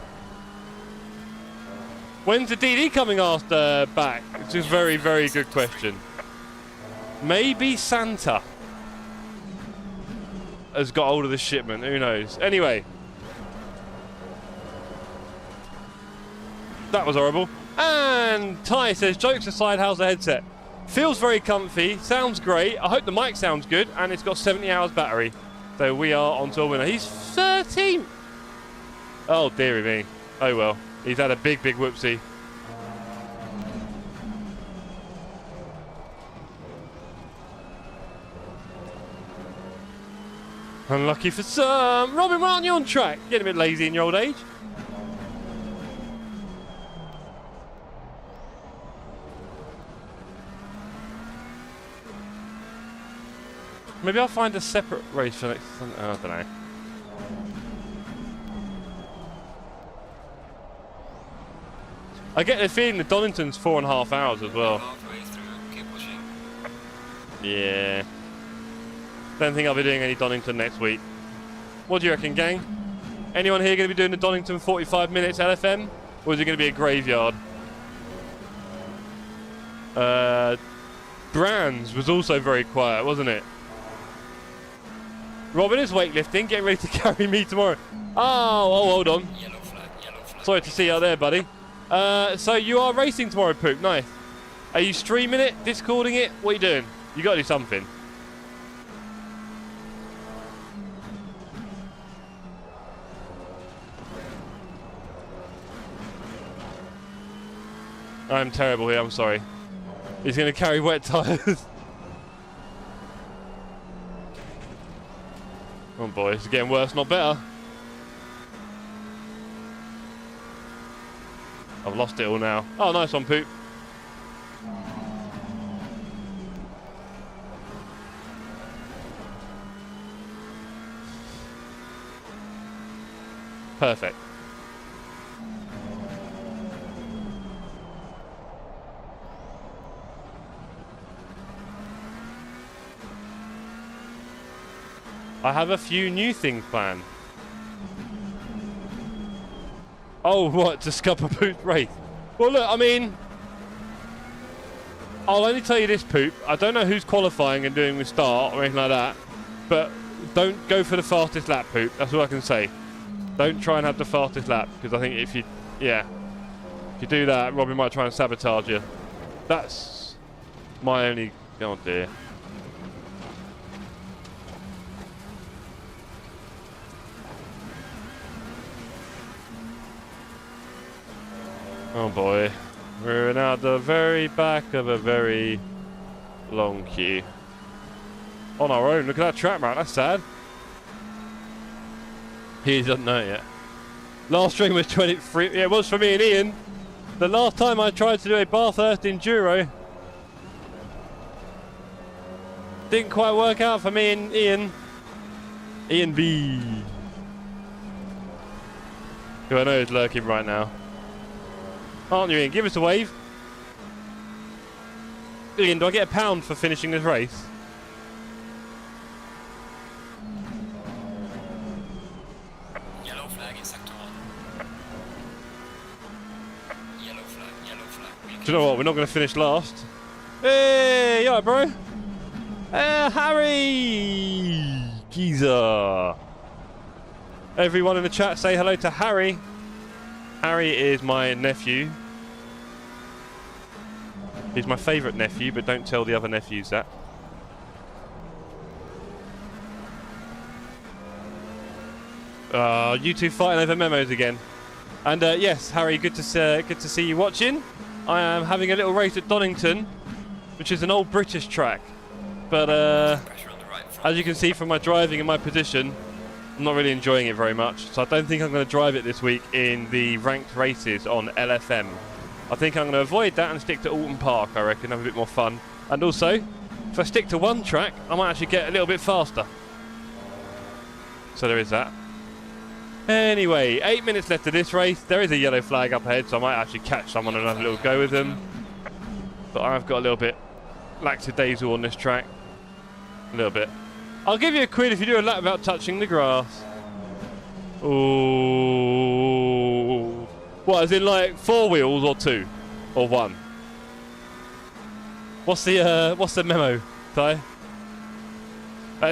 When's the DD coming back? It's a very, very good question. Maybe Santa has got hold of the shipment. Who knows? Anyway. That was horrible. And Ty says, jokes aside, how's the headset? Feels very comfy, sounds great. I hope the mic sounds good, and it's got 70 hours battery. So we are on to a winner. He's 13th. Oh, dearie me. Oh, well. He's had a big, big whoopsie. Unlucky for some. Robin, why aren't you on track? Getting a bit lazy in your old age. Maybe I'll find a separate race for next Sunday. Oh, I don't know. I get the feeling that Donington's 4.5 hours as well. Halfway through, keep pushing. Yeah. Don't think I'll be doing any Donington next week. What do you reckon, gang? Anyone here going to be doing the Donington 45 minutes LFM? Or is it going to be a graveyard? Brands was also very quiet, wasn't it? Robin is weightlifting, getting ready to carry me tomorrow. Oh, hold on. Yellow flag, yellow flag. Sorry to see you out there, buddy. So you are racing tomorrow, Poop. Nice. Are you streaming it, Discording it? What are you doing? You got to do something. I'm terrible here, I'm sorry. He's going to carry wet tyres. Oh boy, it's getting worse, not better. I've lost it all now. Oh, nice one, Poop. Perfect. I have a few new things planned. Oh, what? To scupper Poop race? Well, look, I mean, I'll only tell you this, Poop. I don't know who's qualifying and doing the start or anything like that, but don't go for the fastest lap, Poop. That's all I can say. Don't try and have the fastest lap, because I think if you do that, Robin might try and sabotage you. That's my only... Oh, dear. Oh boy, we're now at the very back of a very long queue. On our own, look at that track, man, that's sad. He doesn't know yet. Last stream was 23, yeah, it was for me and Ian. The last time I tried to do a Bathurst Enduro, didn't quite work out for me and Ian. Ian B, who I know is lurking right now. Aren't you, Ian? Give us a wave. Ian, do I get £1 for finishing this race? Yellow flag in sector 1. Yellow flag, yellow flag. Do you know what? We're not going to finish last. Hey, you alright, bro? Harry! Geezer. Everyone in the chat say hello to Harry. Harry is my nephew. He's my favourite nephew, but don't tell the other nephews that. You two fighting over memos again. And yes, Harry, good to see you watching. I am having a little race at Donington, which is an old British track. But as you can see from my driving and my position, I'm not really enjoying it very much, so I don't think I'm going to drive it this week in the ranked races on LFM. I think I'm going to avoid that and stick to Oulton Park, I reckon, have a bit more fun. And also, if I stick to one track, I might actually get a little bit faster. So there is that. Anyway, 8 minutes left of this race. There is a yellow flag up ahead, so I might actually catch someone and have a little go with them. But I've got a little bit lackadaisical on this track. A little bit. I'll give you a quid if you do a lap without touching the grass. Ooh. What, as in like 4 wheels or 2? Or 1? What's the memo, Ty?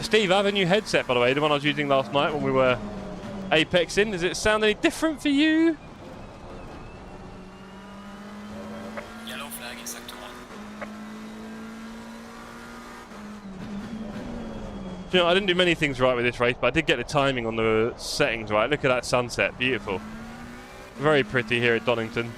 Steve, I have a new headset, by the way, the one I was using last night when we were apexing. Does it sound any different for you? Yellow flag in sector 1. You know, I didn't do many things right with this race, but I did get the timing on the settings right. Look at that sunset, beautiful. Very pretty here at Donington.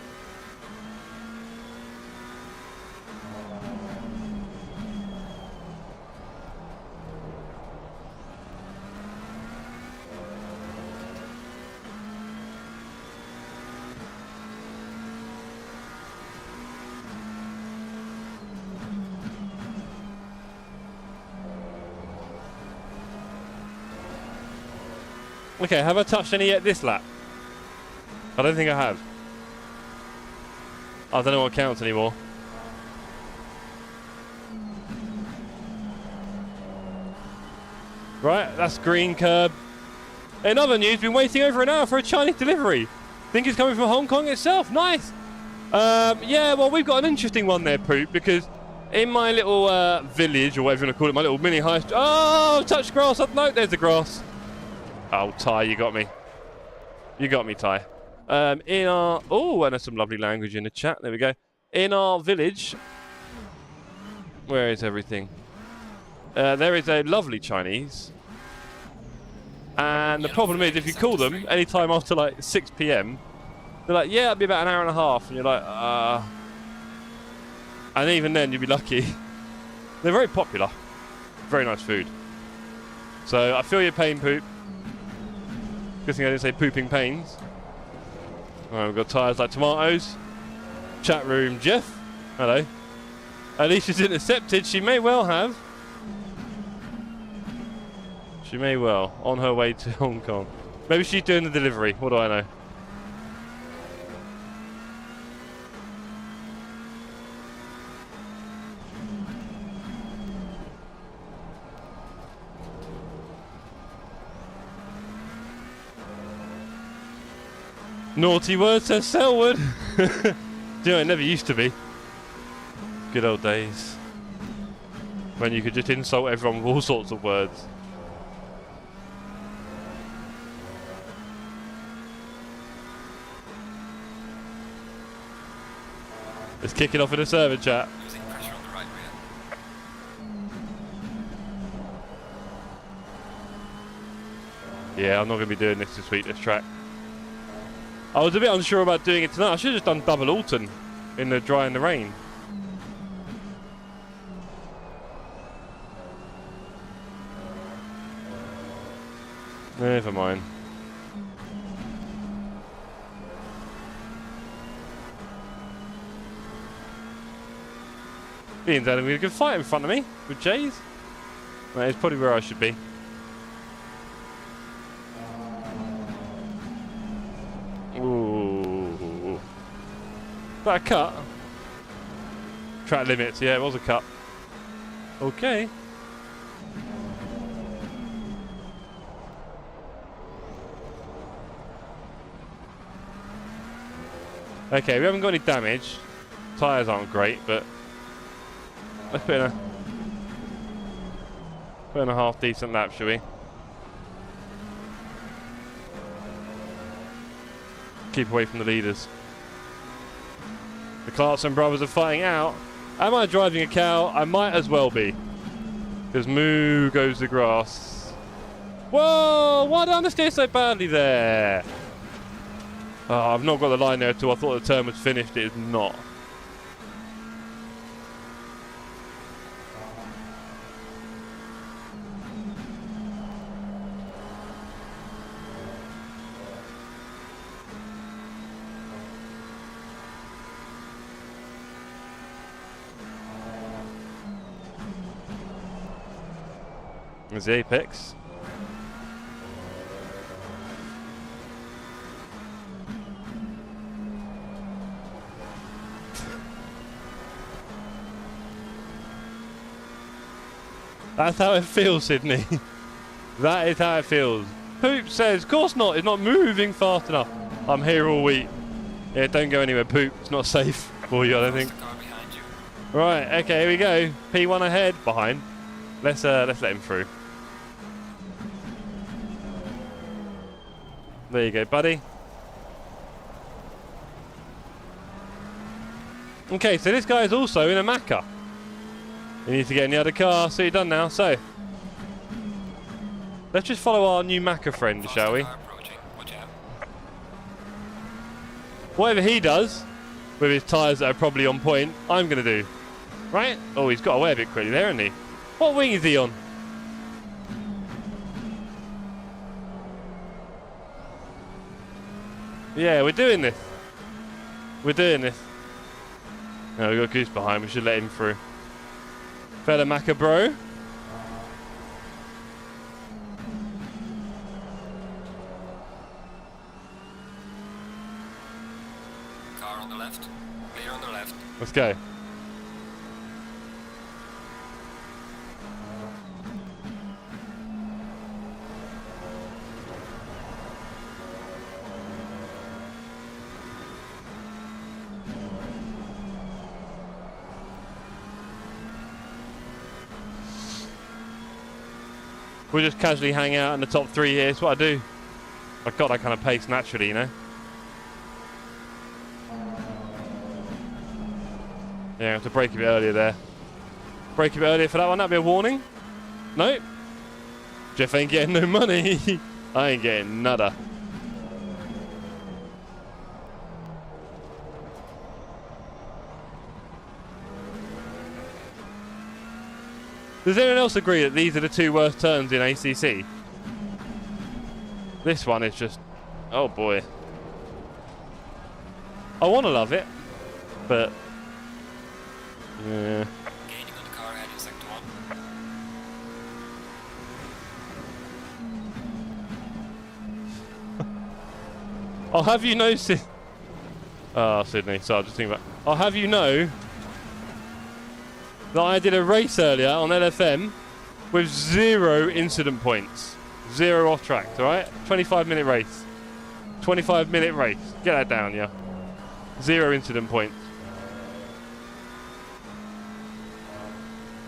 Okay, have I touched any yet this lap? I don't think I have. I don't know what counts anymore. Right, that's green curb. In other news, been waiting over an hour for a Chinese delivery. Think it's coming from Hong Kong itself. Nice. Yeah, well, we've got an interesting one there, Poop, because in my little village, or whatever you want to call it, my little mini high... Oh, touch grass. No, there's the grass. Oh, Ty, you got me. You got me, Ty. In our... Oh, and there's some lovely language in the chat. There we go. In our village... Where is everything? There is a lovely Chinese. And the problem is, if you call them any time after, like, 6 p.m, they're like, yeah, it'll be about an hour and a half. And you're like, And even then, you'd be lucky. They're very popular. Very nice food. So, I feel your pain, Poop. Good thing I didn't say pooping pains. Alright, we've got tyres like tomatoes. Chat room, Jeff. Hello. Alicia's intercepted. She may well have. She may well. On her way to Hong Kong. Maybe she's doing the delivery. What do I know? Naughty word, says Selwood. Do you know, it never used to be. Good old days. When you could just insult everyone with all sorts of words. Let's kick it off in a server chat. Losing pressure on the right rear. Yeah, I'm not going to be doing this week, this track. I was a bit unsure about doing it tonight. I should have just done double Oulton in the dry and the rain. Never mind. Ian's having a good fight in front of me with Jays. That is probably where I should be. Ooh. Is that a cut? Track limits, yeah, it was a cut. Okay. Okay, we haven't got any damage. Tyres aren't great, but let's put in a half decent lap, shall we? Keep away from the leaders. The Clarkson brothers are fighting out. Am I driving a cow? I might as well be. Because moo goes the grass. Whoa! Why did I understeer so badly there? Oh, I've not got the line there at all. I thought the turn was finished. It is not. There's the apex. That's how it feels, Sydney. That is how it feels. Poop says, of course not, it's not moving fast enough. I'm here all week. Yeah, don't go anywhere, Poop. It's not safe for you, I don't think. Right, okay, here we go. P1 ahead, behind. Let's let him through. There you go, buddy. Okay, so this guy is also in a Macca. He needs to get in the other car, so you're done now. So, Let's just follow our new Macca friend, shall we? Whatever he does, with his tyres that are probably on point, I'm going to do. Right? Oh, he's got away a bit quickly there, hasn't he? What wing is he on? Yeah, we're doing this. We're doing this. No, we've got Goose behind. We should let him through. Fella Macca, bro. Car on the left. Clear on the left. Let's go. We'll just casually hang out in the top 3 here. It's what I do. I've got that kind of pace naturally, you know. Yeah, I have to brake a bit earlier there. Brake a bit earlier for that one. That'd be a warning. Nope. Jeff ain't getting no money. I ain't getting nada. Does anyone else agree that these are the 2 worst turns in ACC? This one is just... oh boy. I want to love it, but... yeah. Gaining on the car ahead in sector 1. I'll have you know... oh, Sydney, so I'm just thinking about... I'll have you know... that I did a race earlier on LFM with 0 incident points. 0 off track, alright? 25-minute race. 25-minute race. Get that down, yeah. 0 incident points.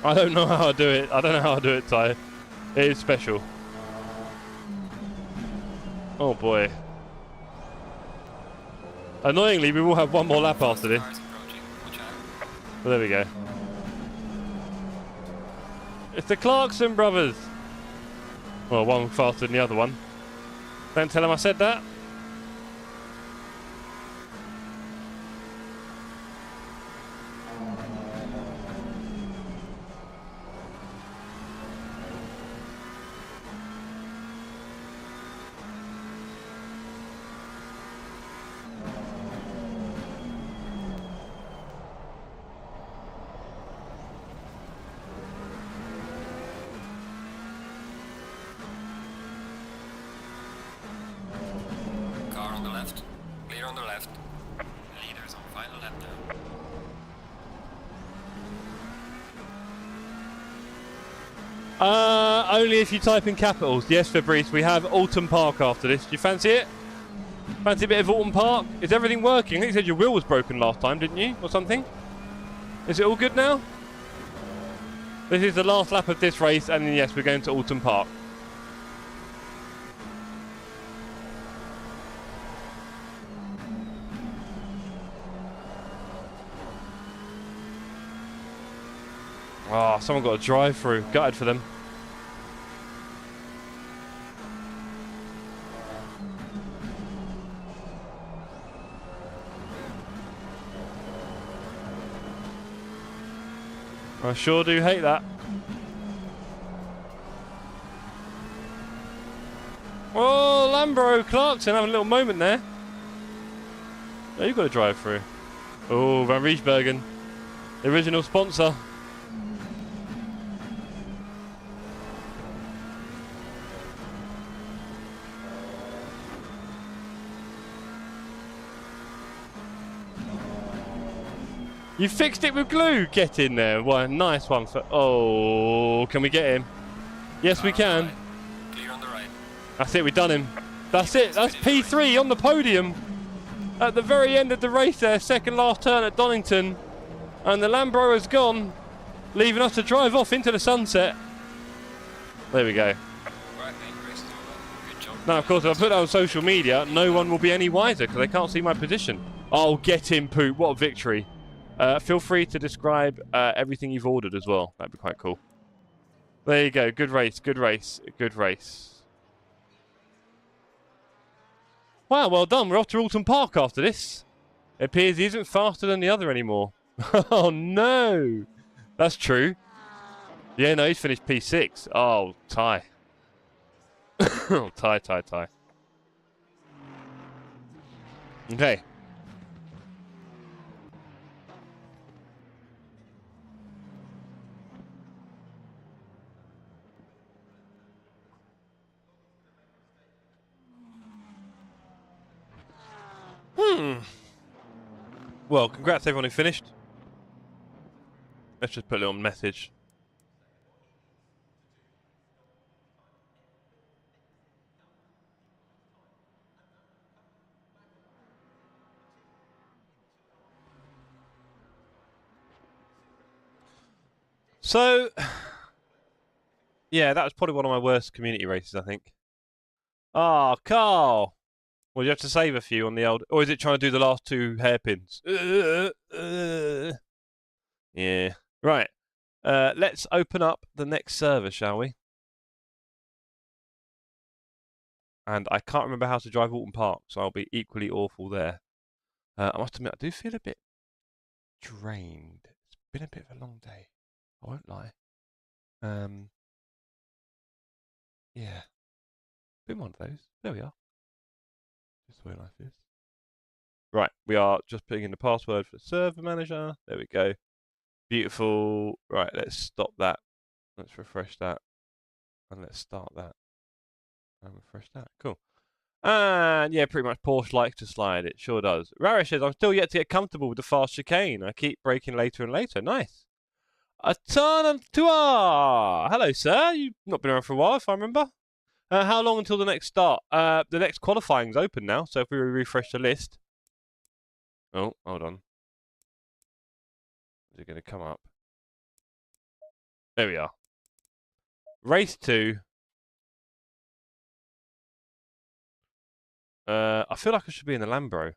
I don't know how I do it. I don't know how I do it, Ty. It is special. Oh boy. Annoyingly, we will have one more lap after this. Well, there we go. It's the Clarkson brothers. Well, one faster than the other one. Don't tell him I said that. Only if you type in capitals. Yes, Fabrice, we have Oulton Park after this. Do you fancy it? Fancy a bit of Oulton Park? Is everything working? I think you said your wheel was broken last time, didn't you? Or something? Is it all good now? This is the last lap of this race, and then yes, we're going to Oulton Park. Oh, someone got a drive through. Gutted for them. I sure do hate that. Oh, Lambro Clarkson having a little moment there. Oh, you've got to drive through. Oh, Van Riesbergen, the original sponsor. You fixed it with glue. Get in there. Well, nice one for... oh, can we get him? Yes, we can. Right. Clear on the right. That's it. We've done him. That's it. That's P3 on the podium. At the very end of the race there. Second last turn at Donington. And the Lambro has gone. Leaving us to drive off into the sunset. There we go. Right, mate. Race is over. Good job. Now, of course, if I put that on social media, no one will be any wiser because they can't see my position. Oh, get him, Poop. What a victory. Feel free to describe everything you've ordered as well. That'd be quite cool. There you go. Good race, good race, good race. Wow, well done. We're off to Oulton Park after this. It appears he isn't faster than the other anymore. Oh, no. That's true. Yeah, no, he's finished P6. Oh, tie. tie. Okay. Well, congrats everyone who finished. Let's just put a little message. So, yeah, that was probably one of my worst community races, I think. Ah, Carl. Well, you have to save a few on the old... Or is it trying to do the last two hairpins? Yeah. Right. Let's open up the next server, shall we? And I can't remember how to drive Oulton Park, so I'll be equally awful there. I must admit, I do feel a bit drained. It's been a bit of a long day. I won't lie. Yeah. Been one of those. There we are. Just the way life is. Right, we are just putting in the password for server manager. There we go. Beautiful. Right, let's stop that. Let's refresh that. And let's start that. And refresh that. Cool. And yeah, pretty much Porsche likes to slide. It sure does. Rarish says, I'm still yet to get comfortable with the fast chicane. I keep braking later and later. Nice. A ton of Tua. Hello, sir. You've not been around for a while, if I remember. How long until the next start? The next qualifying's open now, so if we refresh the list. Oh, hold on. Is it going to come up? There we are. Race 2. I feel like I should be in the Lambro.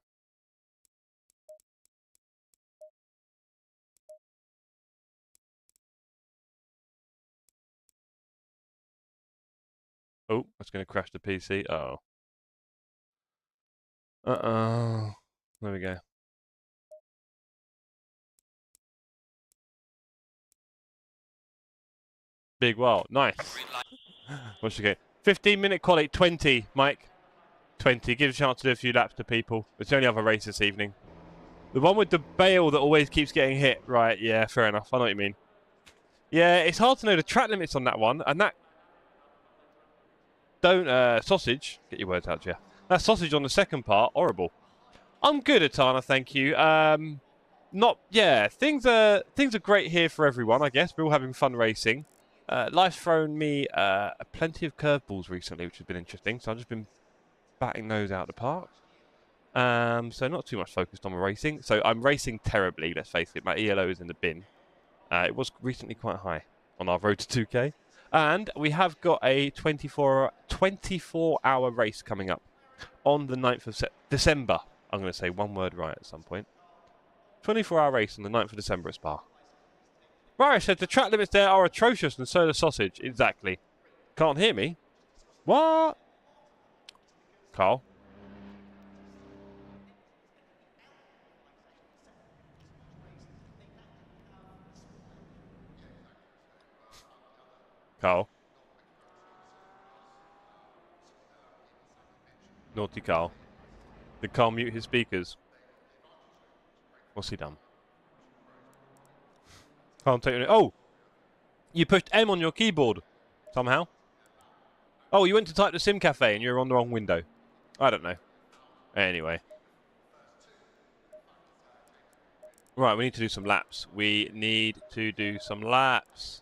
Oh, that's going to crash the PC. Oh. Uh-oh. There we go. Big wow. Nice. What's she get? 15-minute quality. 20, Mike. 20. Gives a chance to do a few laps to people. It's the only other race this evening. The one with the bale that always keeps getting hit. Right, yeah, fair enough. I know what you mean. Yeah, it's hard to know the track limits on that one. And that... sausage. Get your words out, yeah. That sausage on the second part, horrible. I'm good, Atana, thank you. Things are great here for everyone, I guess. We're all having fun racing. Life's thrown me plenty of curveballs recently, which has been interesting. So I've just been batting those out of the park. So not too much focused on my racing. So I'm racing terribly, let's face it. My ELO is in the bin. It was recently quite high on our road to 2K. And we have got a 24-hour race coming up on the 9th of December. I'm going to say one word right at some point. 24-hour race on the 9th of December at Spa. Rarish said the track limits there are atrocious and so the sausage. Exactly. Can't hear me? What? Carl? Carl? Naughty Carl. Did Carl mute his speakers? What's he done? Can't take it. Oh! You pushed M on your keyboard. Somehow. Oh, you went to type the Sim Cafe and you're on the wrong window. I don't know. Anyway. Right, we need to do some laps. We need to do some laps.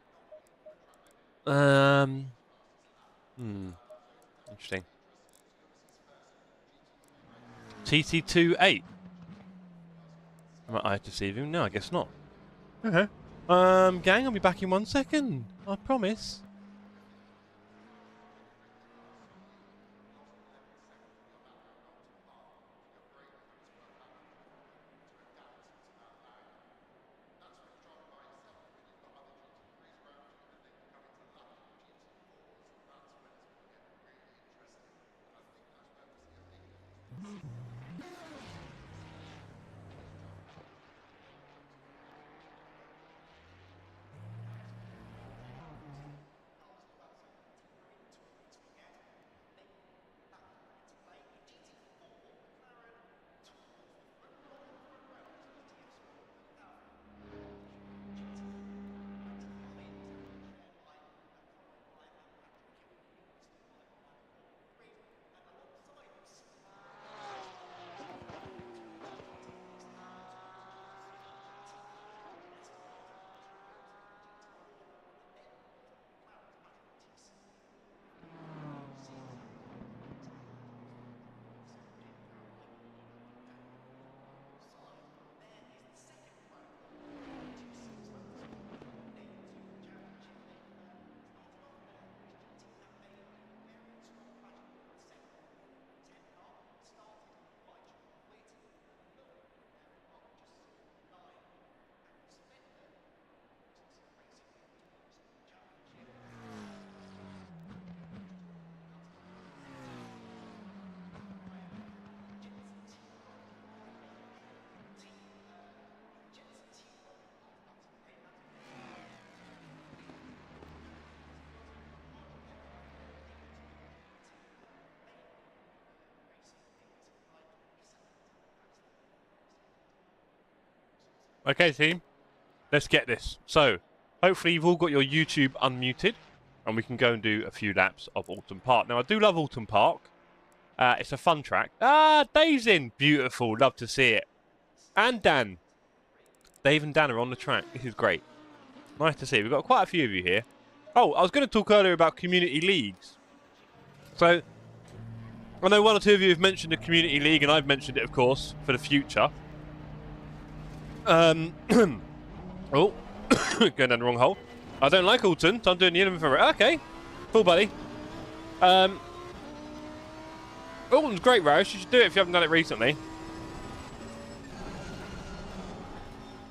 Interesting. TC28. Am I deceiving? No, I guess not. Okay. Gang, I'll be back in 1 second. I promise. Okay, team. Let's get this. So, hopefully you've all got your YouTube unmuted, and we can go and do a few laps of Oulton Park. Now, I do love Oulton Park. It's a fun track. Ah, Dave's in. Beautiful. Love to see it. And Dan. Dave and Dan are on the track. This is great. Nice to see. We've got quite a few of you here. Oh, I was going to talk earlier about community leagues. So, I know one or two of you have mentioned the community league, and I've mentioned it, of course, for the future. Oh, going down the wrong hole. I don't like Oulton, so I'm doing the Inman for it. Okay, cool, buddy. Oulton's great, Rose. You should do it if you haven't done it recently.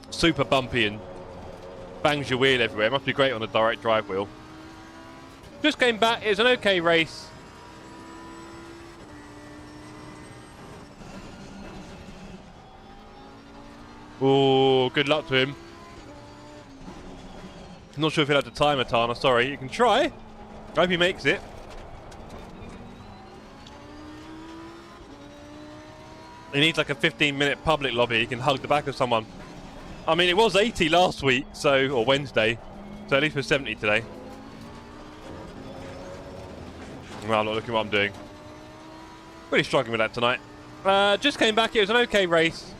Super bumpy and bangs your wheel everywhere. Must be great on a direct drive wheel. Just came back. It was an okay race. Oh, good luck to him. Not sure if he'll have the timer, Tana. Sorry, you can try. I hope he makes it. He needs like a 15-minute public lobby. He can hug the back of someone. I mean, it was 80 last week, or Wednesday. So at least we're 70 today. Well, I'm not looking at what I'm doing. Really struggling with that tonight. Just came back. It was an okay race.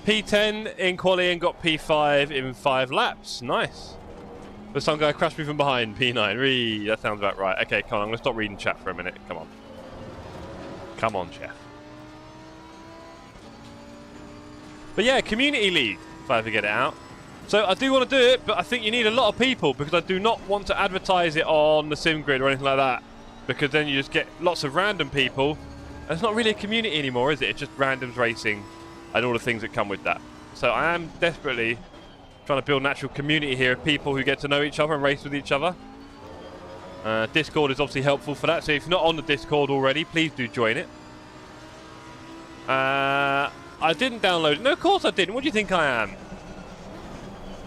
P10 in quali and got P5 in 5 laps. Nice. But some guy crashed me from behind. P9. That sounds about right. Okay, come on. I'm going to stop reading chat for a minute. Come on. Come on, Jeff. But yeah, community league, if I ever get it out. So I do want to do it, but I think you need a lot of people because I do not want to advertise it on the sim grid or anything like that. Because then you just get lots of random people. And it's not really a community anymore, is it? It's just randoms racing and all the things that come with that. So I am desperately trying to build an actual community here of people who get to know each other and race with each other. Discord is obviously helpful for that. So if you're not on the Discord already, please do join it. I didn't download it. No, of course I didn't. What do you think I am?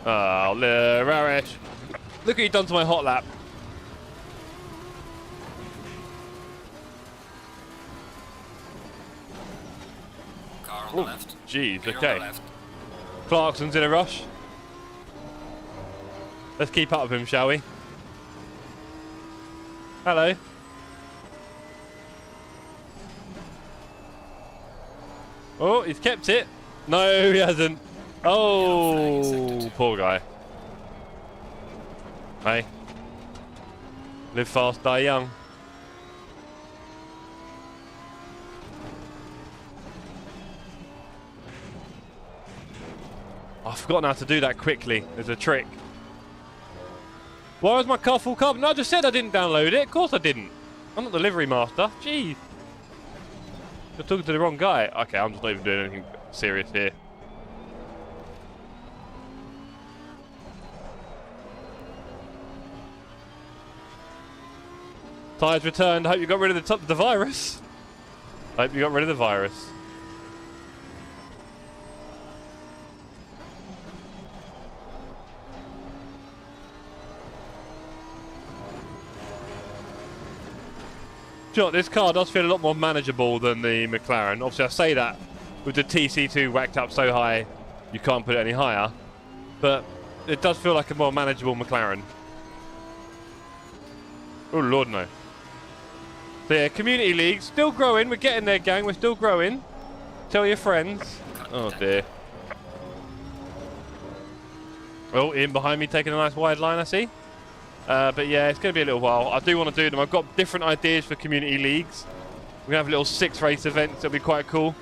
Oh, Raresh. Look what you've done to my hot lap. Car on the left. Jeez, Clear okay. on the left. Clarkson's in a rush. Let's keep up with him, shall we? Hello. Oh, he's kept it. No, he hasn't. Oh, poor guy. Hey. Live fast, die young. I've forgotten how to do that quickly. There's a trick. Why was my car full carbon? No, I just said I didn't download it. Of course I didn't. I'm not the livery master. Jeez. You're talking to the wrong guy. Okay, I'm just not even doing anything serious here. Tyres returned. Hope you got rid of the virus. Hope you got rid of the virus. Do you know what, this car does feel a lot more manageable than the McLaren. Obviously, I say that with the TC2 whacked up so high, you can't put it any higher. But it does feel like a more manageable McLaren. Oh, Lord, no. So yeah, community league, still growing. We're getting there, gang. We're still growing. Tell your friends. Oh, dear. Oh, in behind me, taking a nice wide line, I see. But yeah, it's going to be a little while. I do want to do them. I've got different ideas for community leagues. We're going to have little 6-race events. That'll be quite cool.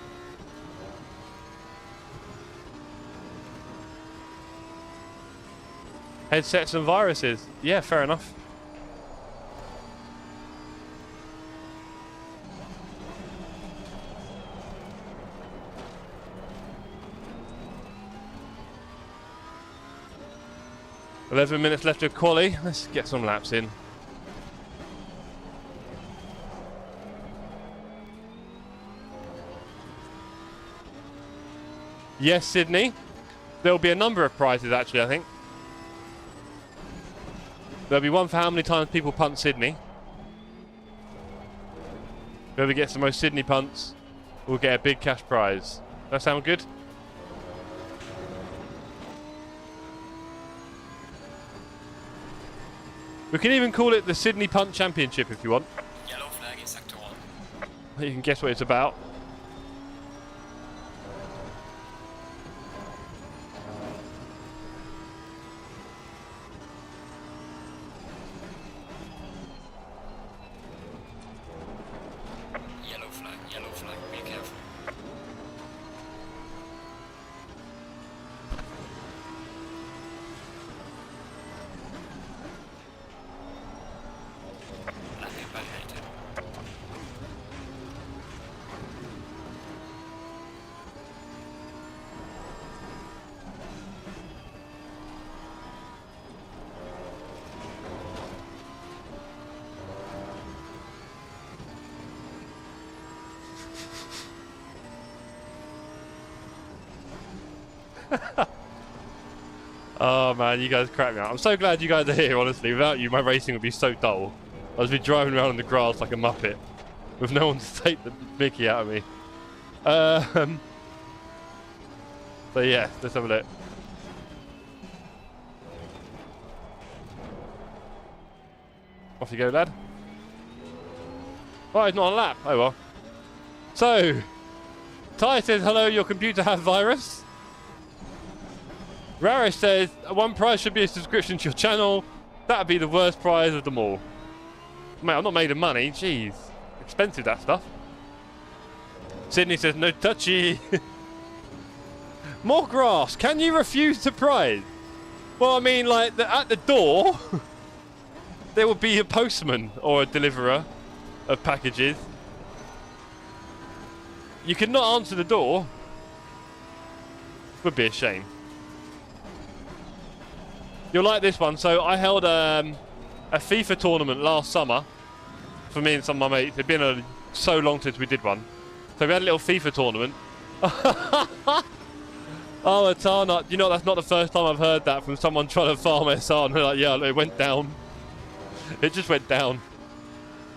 Headsets and viruses. Yeah, fair enough. $11 minutes left of quali. Let's get some laps in. Yes, Sydney. There'll be a number of prizes, actually, I think. There'll be one for how many times people punt Sydney. Whoever gets the most Sydney punts will get a big cash prize. That sound good? We can even call it the Sydney Punt Championship if you want. Yellow flag in sector 1. You can guess what it's about. Yellow flag, be careful. Landing validated. Oh man, you guys crack me out. I'm so glad you guys are here, honestly. Without you, my racing would be so dull. I would be driving around in the grass like a muppet, with no one to take the mickey out of me. So yeah, let's have a look. Off you go, lad. Oh, he's not on a lap. Oh well. So, Ty says, hello, your computer has virus. Rarish says, one prize should be a subscription to your channel. That'd be the worst prize of them all. Mate, I'm not made of money. Jeez. Expensive, that stuff. Sydney says, no touchy. More grass. Can you refuse to prize? Well, I mean, like, at the door, there will be a postman or a deliverer of packages. You could not answer the door. Would be a shame. You'll like this one. So I held a FIFA tournament last summer for me and some of my mates. It'd been so long since we did one. So we had a little FIFA tournament. Oh, Atana. You know, that's not the first time I've heard that from someone trying to farm SR. And they're like, yeah, it went down. It just went down.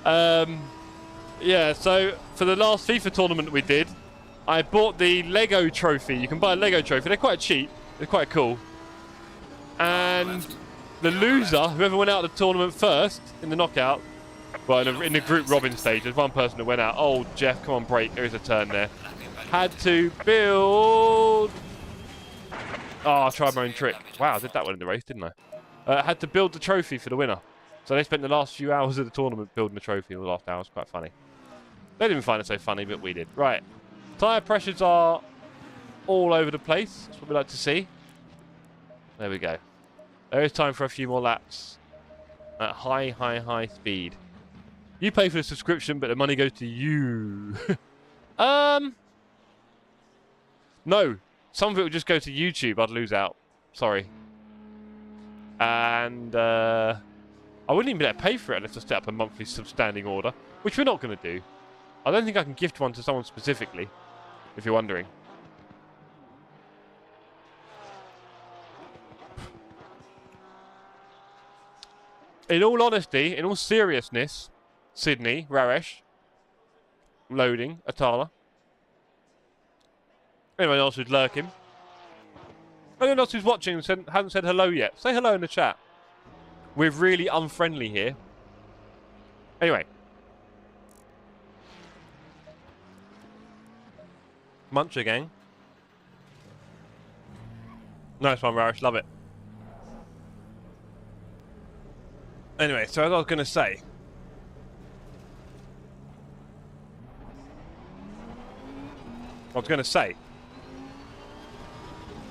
Yeah, so for the last FIFA tournament we did, I bought the Lego trophy. You can buy a Lego trophy. They're quite cheap. They're quite cool. And the loser, whoever went out of the tournament first in the knockout, well, in the group robin stage, there's one person that went out. Oh, Jeff, come on, break. There is a turn there. Had to build... Oh, I tried my own trick. Wow, I did that one in the race, didn't I? Had to build the trophy for the winner. So they spent the last few hours of the tournament building the trophy in the last hour. It's quite funny. They didn't find it so funny, but we did. Right. Tyre pressures are all over the place. That's what we like to see. There we go. There is time for a few more laps at high speed. You pay for the subscription, but the money goes to you. No. Some of it will just go to YouTube. I'd lose out. Sorry. And I wouldn't even be able to pay for it unless I set up a monthly substanding order, which we're not going to do. I don't think I can gift one to someone specifically, if you're wondering. In all honesty, in all seriousness, Sydney, Raresh, loading, Atala. Anyone else who's lurking? Anyone else who's watching and hasn't said hello yet? Say hello in the chat. We're really unfriendly here. Anyway. Muncher gang. Nice one, Raresh. Love it. Anyway, so as I was going to say...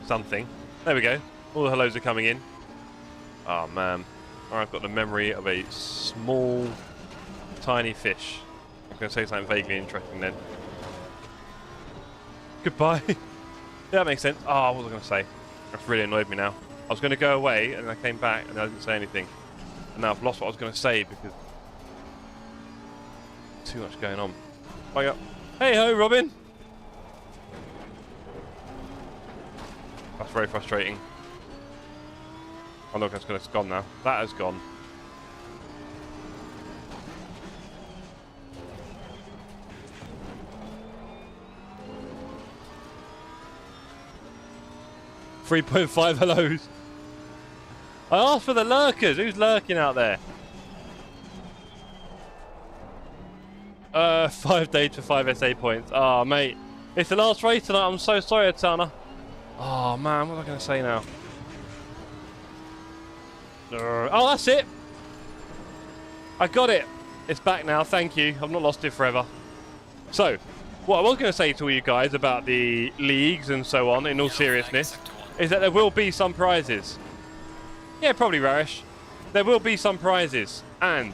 something. There we go. All the hellos are coming in. Oh, man. I've got the memory of a small, tiny fish. I'm going to say something vaguely interesting then. Goodbye. Yeah, that makes sense. Oh, what was I going to say? That's really annoyed me now. I was going to go away, and I came back, and I didn't say anything. And now I've lost what I was going to say, because... too much going on. Bye up. Hey ho, Robin! That's very frustrating. Oh look, it's gone now. That has gone. .5 hellos. I asked for the lurkers. Who's lurking out there? 5 days for 5 SA points. Oh, mate. It's the last race tonight. I'm so sorry, Atana. Oh, man. What am I going to say now? Oh, that's it. I got it. It's back now. Thank you. I've not lost it forever. So, what I was going to say to all you guys about the leagues and so on, in all seriousness, is that there will be some prizes. Yeah, probably, Rarish. There will be some prizes. And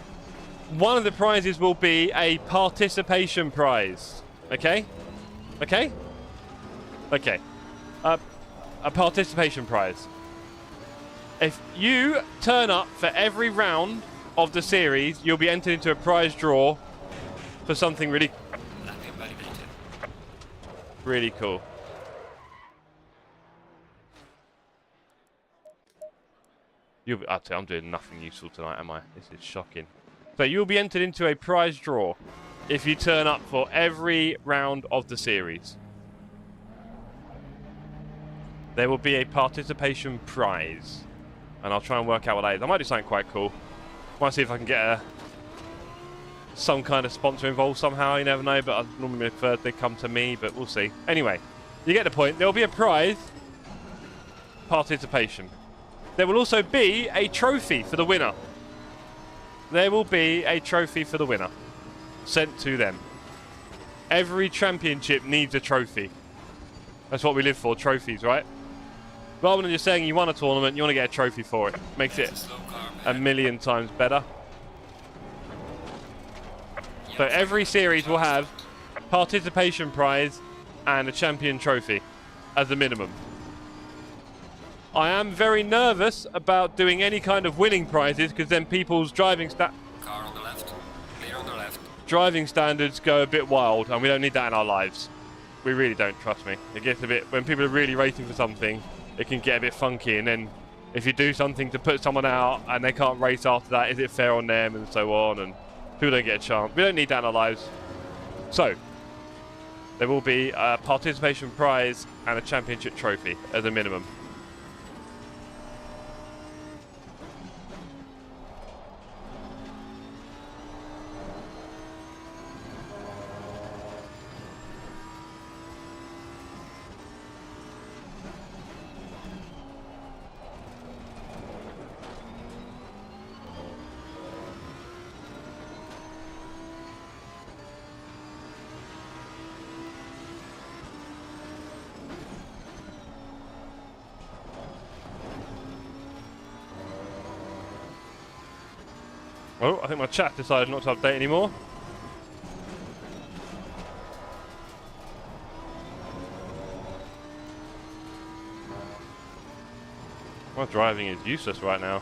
one of the prizes will be a participation prize. Okay? Okay? Okay. A participation prize. If you turn up for every round of the series, you'll be entered into a prize draw for something really cool. I'll tell you, I'm doing nothing useful tonight, am I? This is shocking. So you'll be entered into a prize draw if you turn up for every round of the series. There will be a participation prize. And I'll try and work out what that is. I might do something quite cool. Might see if I can get some kind of sponsor involved somehow. You never know, but I'd normally prefer they come to me, but we'll see. Anyway, you get the point. There will be a prize participation. There will also be a trophy for the winner. There will be a trophy for the winner sent to them. Every championship needs a trophy. That's what we live for, trophies, right? Rather than just saying you won a tournament, you want to get a trophy for it. Makes it a million times better. So every series will have participation prize and a champion trophy as a minimum. I am very nervous about doing any kind of winning prizes because then people's driving Car on the left. Clear on the left. Driving standards go a bit wild, and we don't need that in our lives. We really don't, trust me. It gets a bit, when people are really racing for something, it can get a bit funky, and then if you do something to put someone out and they can't race after that, is it fair on them and so on, and people don't get a chance. We don't need that in our lives. So, there will be a participation prize and a championship trophy as a minimum. Oh, I think my chat decided not to update anymore. My driving is useless right now.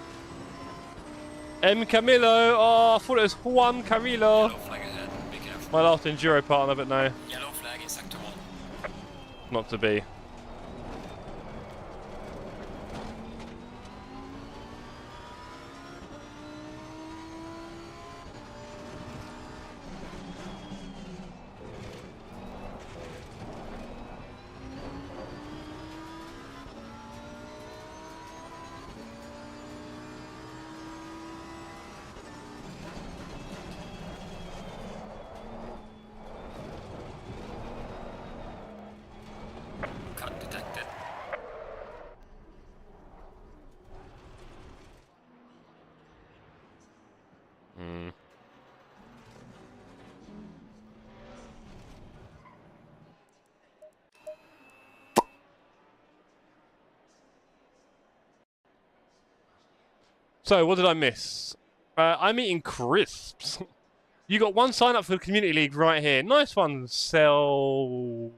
M. Camilo! Oh, I thought it was Juan Camilo. Yellow flag ahead. Be careful. My last enduro partner, but no, Yellow flag in sector 1. not to be. Cut detected. So, what did I miss? I'm eating crisps. You got one sign up for the Community League right here. Nice one, Selwood.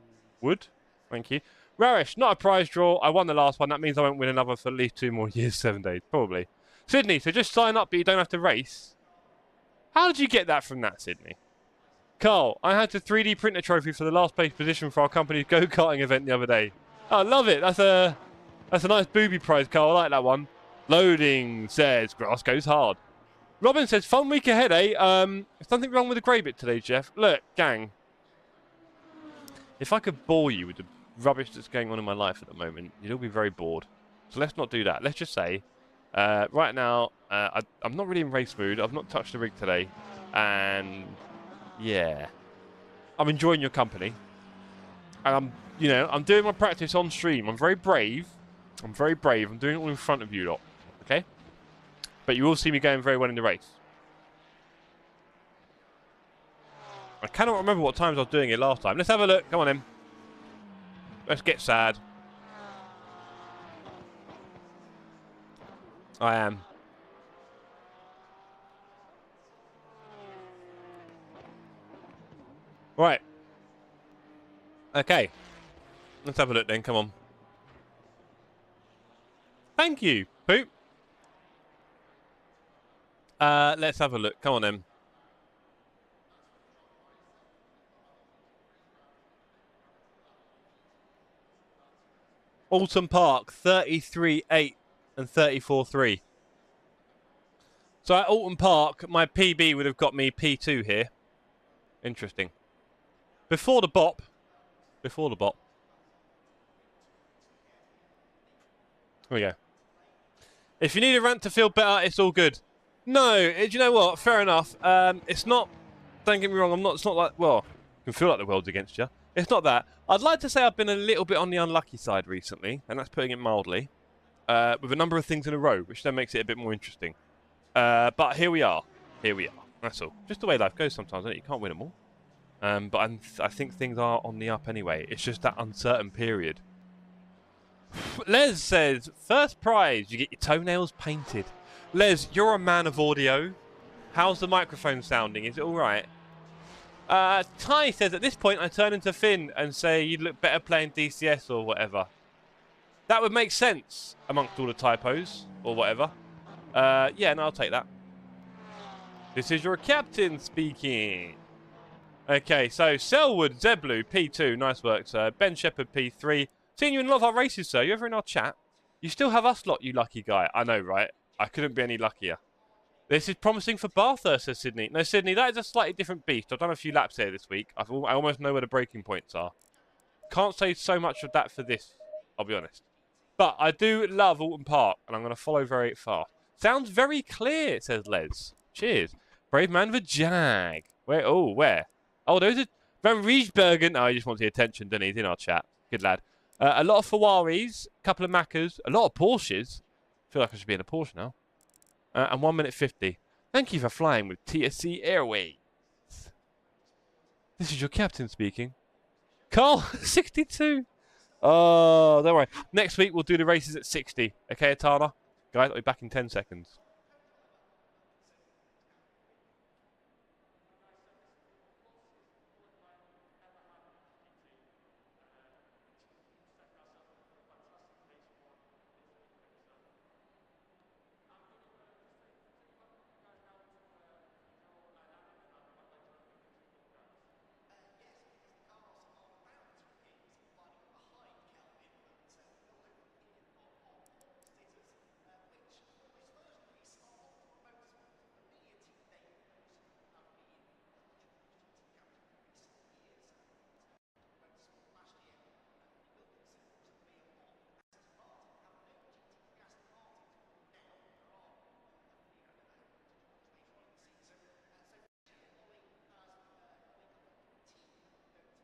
Thank you. Rarish, not a prize draw. I won the last one. That means I won't win another for at least 2 more years, 7 days, probably. Sydney, so just sign up, but you don't have to race. How did you get that from that, Sydney? Carl, I had the 3D printer trophy for the last place position for our company's go-karting event the other day. Oh, I love it. That's a nice booby prize, Carl. I like that one. Loading says, grass goes hard. Robin says, fun week ahead, eh? Something wrong with the grey bit today, Jeff. Look, gang. If I could bore you with the rubbish that's going on in my life at the moment, you'd all be very bored. So let's not do that. Let's just say, right now, I'm not really in race mood. I've not touched the rig today. And Yeah. I'm enjoying your company. And I'm doing my practice on stream. I'm very brave. I'm doing it all in front of you lot. Okay? But you will see me going very well in the race. I cannot remember what times I was doing it last time. Let's have a look. Come on in. Let's get sad. I am. Right. Okay. Let's have a look then. Come on. Thank you, Poop. Let's have a look. Come on then. Oulton Park, 33.8 and 34.3. So at Oulton Park, my PB would have got me P2 here. Interesting. Before the bop. Here we go. If you need a rant to feel better, it's all good. No, do you know what? Fair enough. It's not, don't get me wrong, it's not like, well, you can feel like the world's against you. It's not that. I'd like to say I've been a little bit on the unlucky side recently, and that's putting it mildly, with a number of things in a row, which then makes it a bit more interesting. But here we are. That's all. Just the way life goes sometimes, isn't it? You can't win them all. But I think things are on the up anyway. It's just that uncertain period. Les says, first prize, you get your toenails painted. Les, you're a man of audio. How's the microphone sounding? Is it all right? Ty says, at this point, I turn into Finn and say you'd look better playing DCS or whatever. That would make sense amongst all the typos or whatever. Yeah, no, I'll take that. This is your captain speaking. Okay, so Selwood, Zeblu, P2, nice work, sir. Ben Shepherd, P3. Seeing you in a lot of our races, sir. You ever in our chat? You still have us lot, you lucky guy. I know, right? I couldn't be any luckier. This is promising for Bathurst, says Sydney. No, Sydney, that is a slightly different beast. I've done a few laps here this week. I almost know where the braking points are. Can't say so much of that for this, I'll be honest. But I do love Oulton Park, and I'm going to follow very fast. Sounds very clear, says Les. Cheers. Brave man for Jag. Where? Oh, where? Oh, there's a Van Riesbergen. Oh, he just wants the attention, doesn't he? He's in our chat. Good lad. A lot of Ferraris, a couple of Maccas, a lot of Porsches. I feel like I should be in a Porsche now. And 1 minute 50. Thank you for flying with TSC Airways. This is your captain speaking. Carl, 62. Oh, don't worry. Next week we'll do the races at 60. Okay, Atana? Guys, I'll be back in 10 seconds.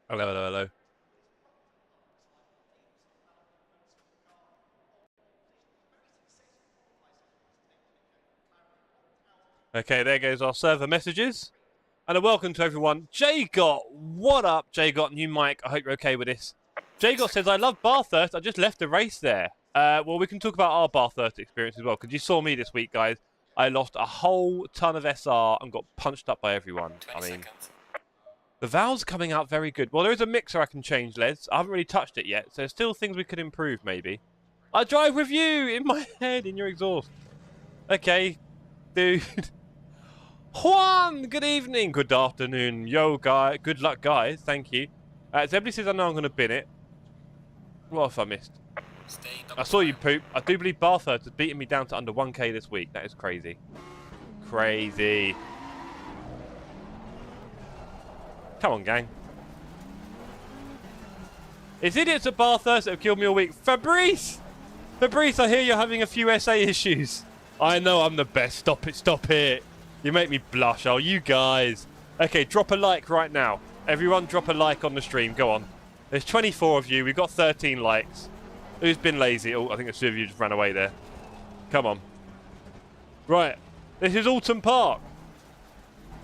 Hello, hello, hello. Okay, there goes our server messages. And a welcome to everyone. J-Got, what up, J-Got? New mic, I hope you're okay with this. J-Got says, I love Bathurst, I just left a race there. Well, we can talk about our Bathurst experience as well, because you saw me this week, guys. I lost a whole ton of SR and got punched up by everyone. 20 seconds. The valve's coming out very good. Well, there is a mixer I can change, Les. I haven't really touched it yet, so there's still things we could improve, maybe. I drive with you in my head, in your exhaust. Okay, dude. Juan, good evening. Good afternoon. Yo, guy. Good luck, guys. Thank you. Zebly says, I know I'm going to bin it. What else I missed? I saw you, Poop. I do believe Bathurst has beaten me down to under 1k this week. That is crazy. Crazy. Come on, gang. It's idiots at Bathurst that have killed me all week. Fabrice! Fabrice, I hear you're having a few SA issues. I know I'm the best. Stop it. Stop it. You make me blush. Oh, you guys. Okay, drop a like right now. Everyone drop a like on the stream. Go on. There's 24 of you. We've got 13 likes. Who's been lazy? Oh, I think a few of you just ran away there. Come on. Right. This is Oulton Park.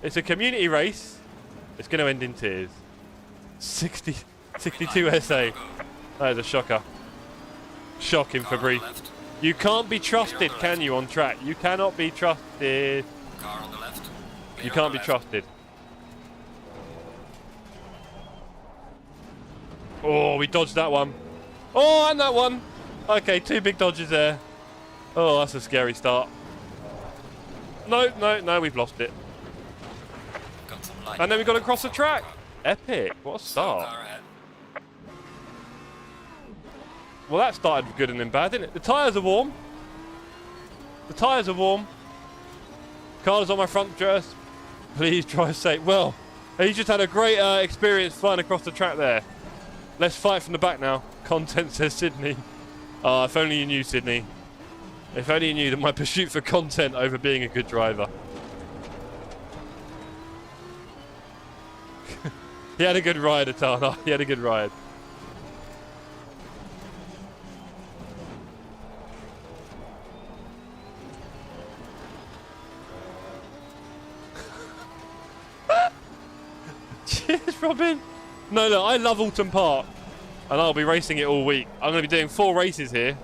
It's a community race. It's going to end in tears. 62 SA. That is a shocker. Shocking for Bree. You can't be trusted, can you, on track? You cannot be trusted. Car on the left. You can't be trusted. Oh, we dodged that one. Oh, and that one. Okay, 2 big dodges there. Oh, that's a scary start. No, we've lost it. And then we've got to cross the track. Epic. What a start. Well, that started good and then bad, didn't it? The tyres are warm. The tyres are warm. Car's on my front dress. Please drive safe. Well, he just had a great experience flying across the track there. Let's fight from the back now. Content, says Sydney. Oh, if only you knew, Sydney. If only you knew that my pursuit for content over being a good driver. He had a good ride, Atana. He had a good ride. Cheers, Robin. No, look, I love Oulton Park. And I'll be racing it all week. I'm going to be doing 4 races here.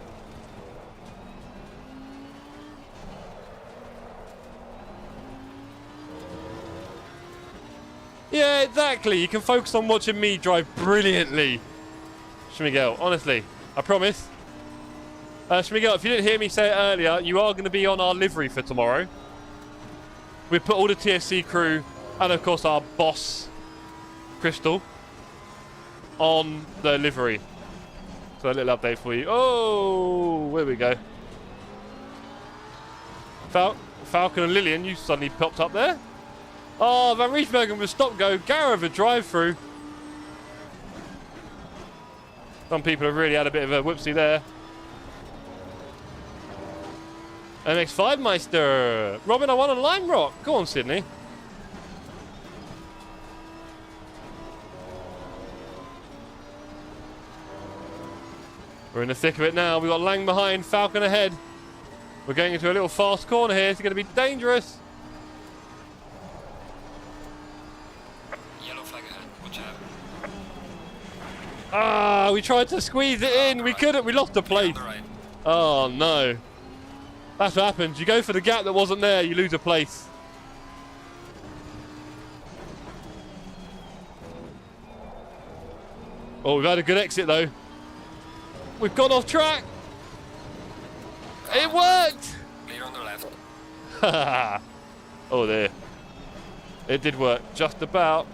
Yeah, exactly. You can focus on watching me drive brilliantly. Schmigel, honestly, I promise. Schmigel, if you didn't hear me say it earlier, you are going to be on our livery for tomorrow. We've put all the TFC crew and, of course, our boss, Crystal, on the livery. So a little update for you. Oh, where we go. Falcon and Lillian, you suddenly popped up there. Oh, Van Riesbergen with stop-go. Gareth a drive-through. Some people have really had a bit of a whoopsie there. MX5 Meister. Robin, I won on Lime Rock. Go on, Sydney. We're in the thick of it now. We've got Lang behind, Falcon ahead. We're going into a little fast corner here. It's going to be dangerous. Yellow flag ahead. Watch out. Ah, we tried to squeeze it in. We couldn't. We lost the place. Right. Oh, no. That's what happens. You go for the gap that wasn't there, you lose a place. Oh, we've had a good exit, though. We've gone off track. It worked. Clear on the left. Oh, there. It did work. Just about.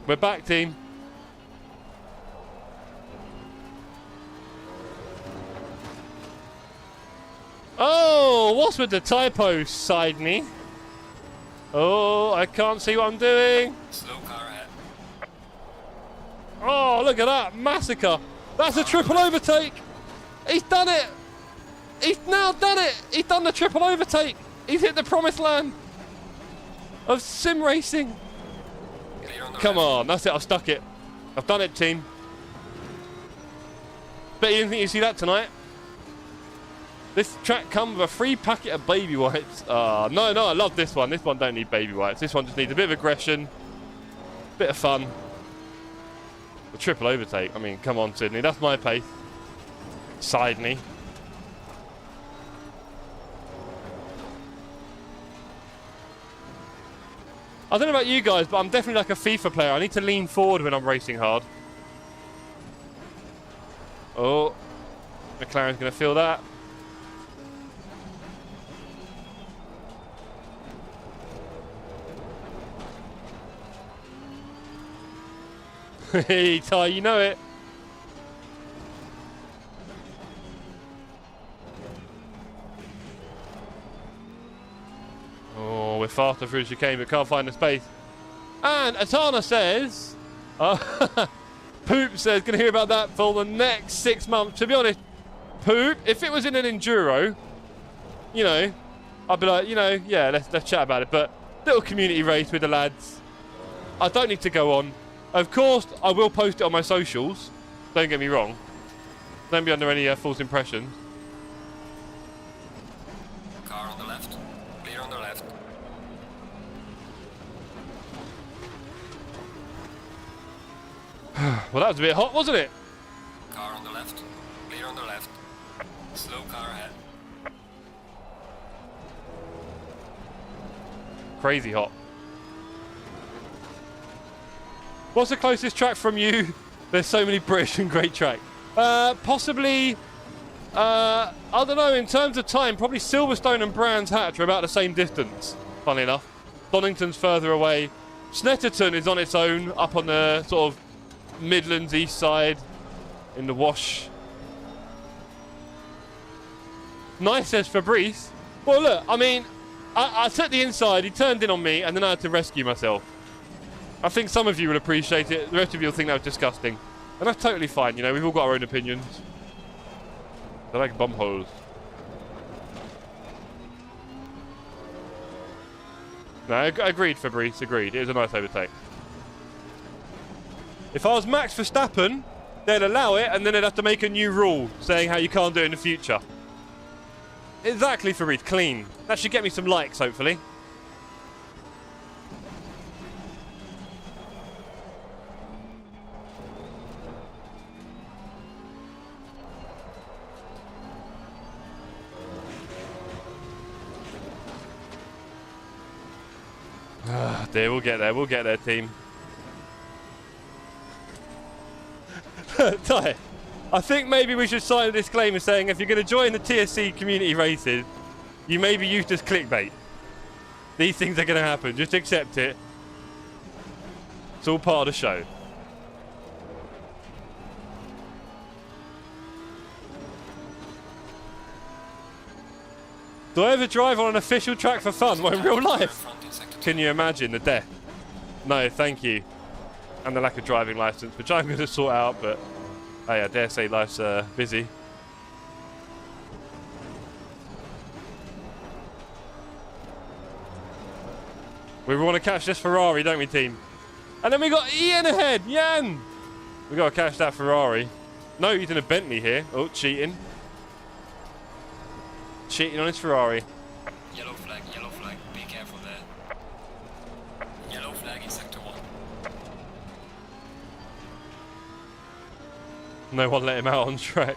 We're back, team. Oh, what's with the typo, Sidney? Oh, I can't see what I'm doing. Slow car ahead. Oh, look at that. Massacre. That's a triple overtake. He's done it. He's now done it. He's done the triple overtake. He's hit the promised land of sim racing. Come on. That's it. I've stuck it. I've done it, team. Bet you didn't think you'd see that tonight. This track comes with a free packet of baby wipes. No, I love this one. This one don't need baby wipes. This one just needs a bit of aggression, bit of fun. The triple overtake. I mean, come on, Sydney. That's my pace. Sidney. I don't know about you guys, but I'm definitely like a FIFA player. I need to lean forward when I'm racing hard. Oh, McLaren's going to feel that. Hey, Ty, you know it. Oh, we're faster through chicane, but can't find the space. And Atana says, Poop says, gonna hear about that for the next 6 months. To be honest, Poop, if it was in an enduro, you know, I'd be like, you know, yeah, let's chat about it. But Little community race with the lads. I don't need to go on. Of course, I will post it on my socials. Don't get me wrong. Don't be under any false impressions. Car on the left. Clear on the left. Well, that was a bit hot, wasn't it? Car on the left. Clear on the left. Slow car ahead. Crazy hot. What's the closest track from you? There's so many British and great tracks. Possibly, I don't know, in terms of time, probably Silverstone and Brands Hatch are about the same distance, funnily enough. Donington's further away. Snetterton is on its own, up on the sort of Midlands east side, in the Wash. Nice, says Fabrice. Well, look, I mean, I took the inside, he turned in on me, and then I had to rescue myself. I think some of you will appreciate it, the rest of you will think that was disgusting. And that's totally fine, you know, we've all got our own opinions. They're like bum holes. No, agreed, Fabrice, agreed. It was a nice overtake. If I was Max Verstappen, they'd allow it, and then they'd have to make a new rule saying how you can't do it in the future. Exactly, Fabrice, clean. That should get me some likes, hopefully. Dear, we'll get there, team. Ty, I think maybe we should sign a disclaimer saying if you're going to join the TSC community races, you may be used as clickbait. These things are going to happen, just accept it. It's all part of the show. Do I ever drive on an official track for fun? Well, in real life? Can you imagine the death? No, thank you. And the lack of driving license, which I'm going to sort out, but hey, I dare say life's busy. We want to catch this Ferrari, don't we, team? And then we got Ian ahead. Jan! We got to catch that Ferrari. No, he's in a Bentley here. Oh, cheating. Cheating on his Ferrari. Yellow flag, be careful there. Yellow flag in sector 1. No one let him out on track.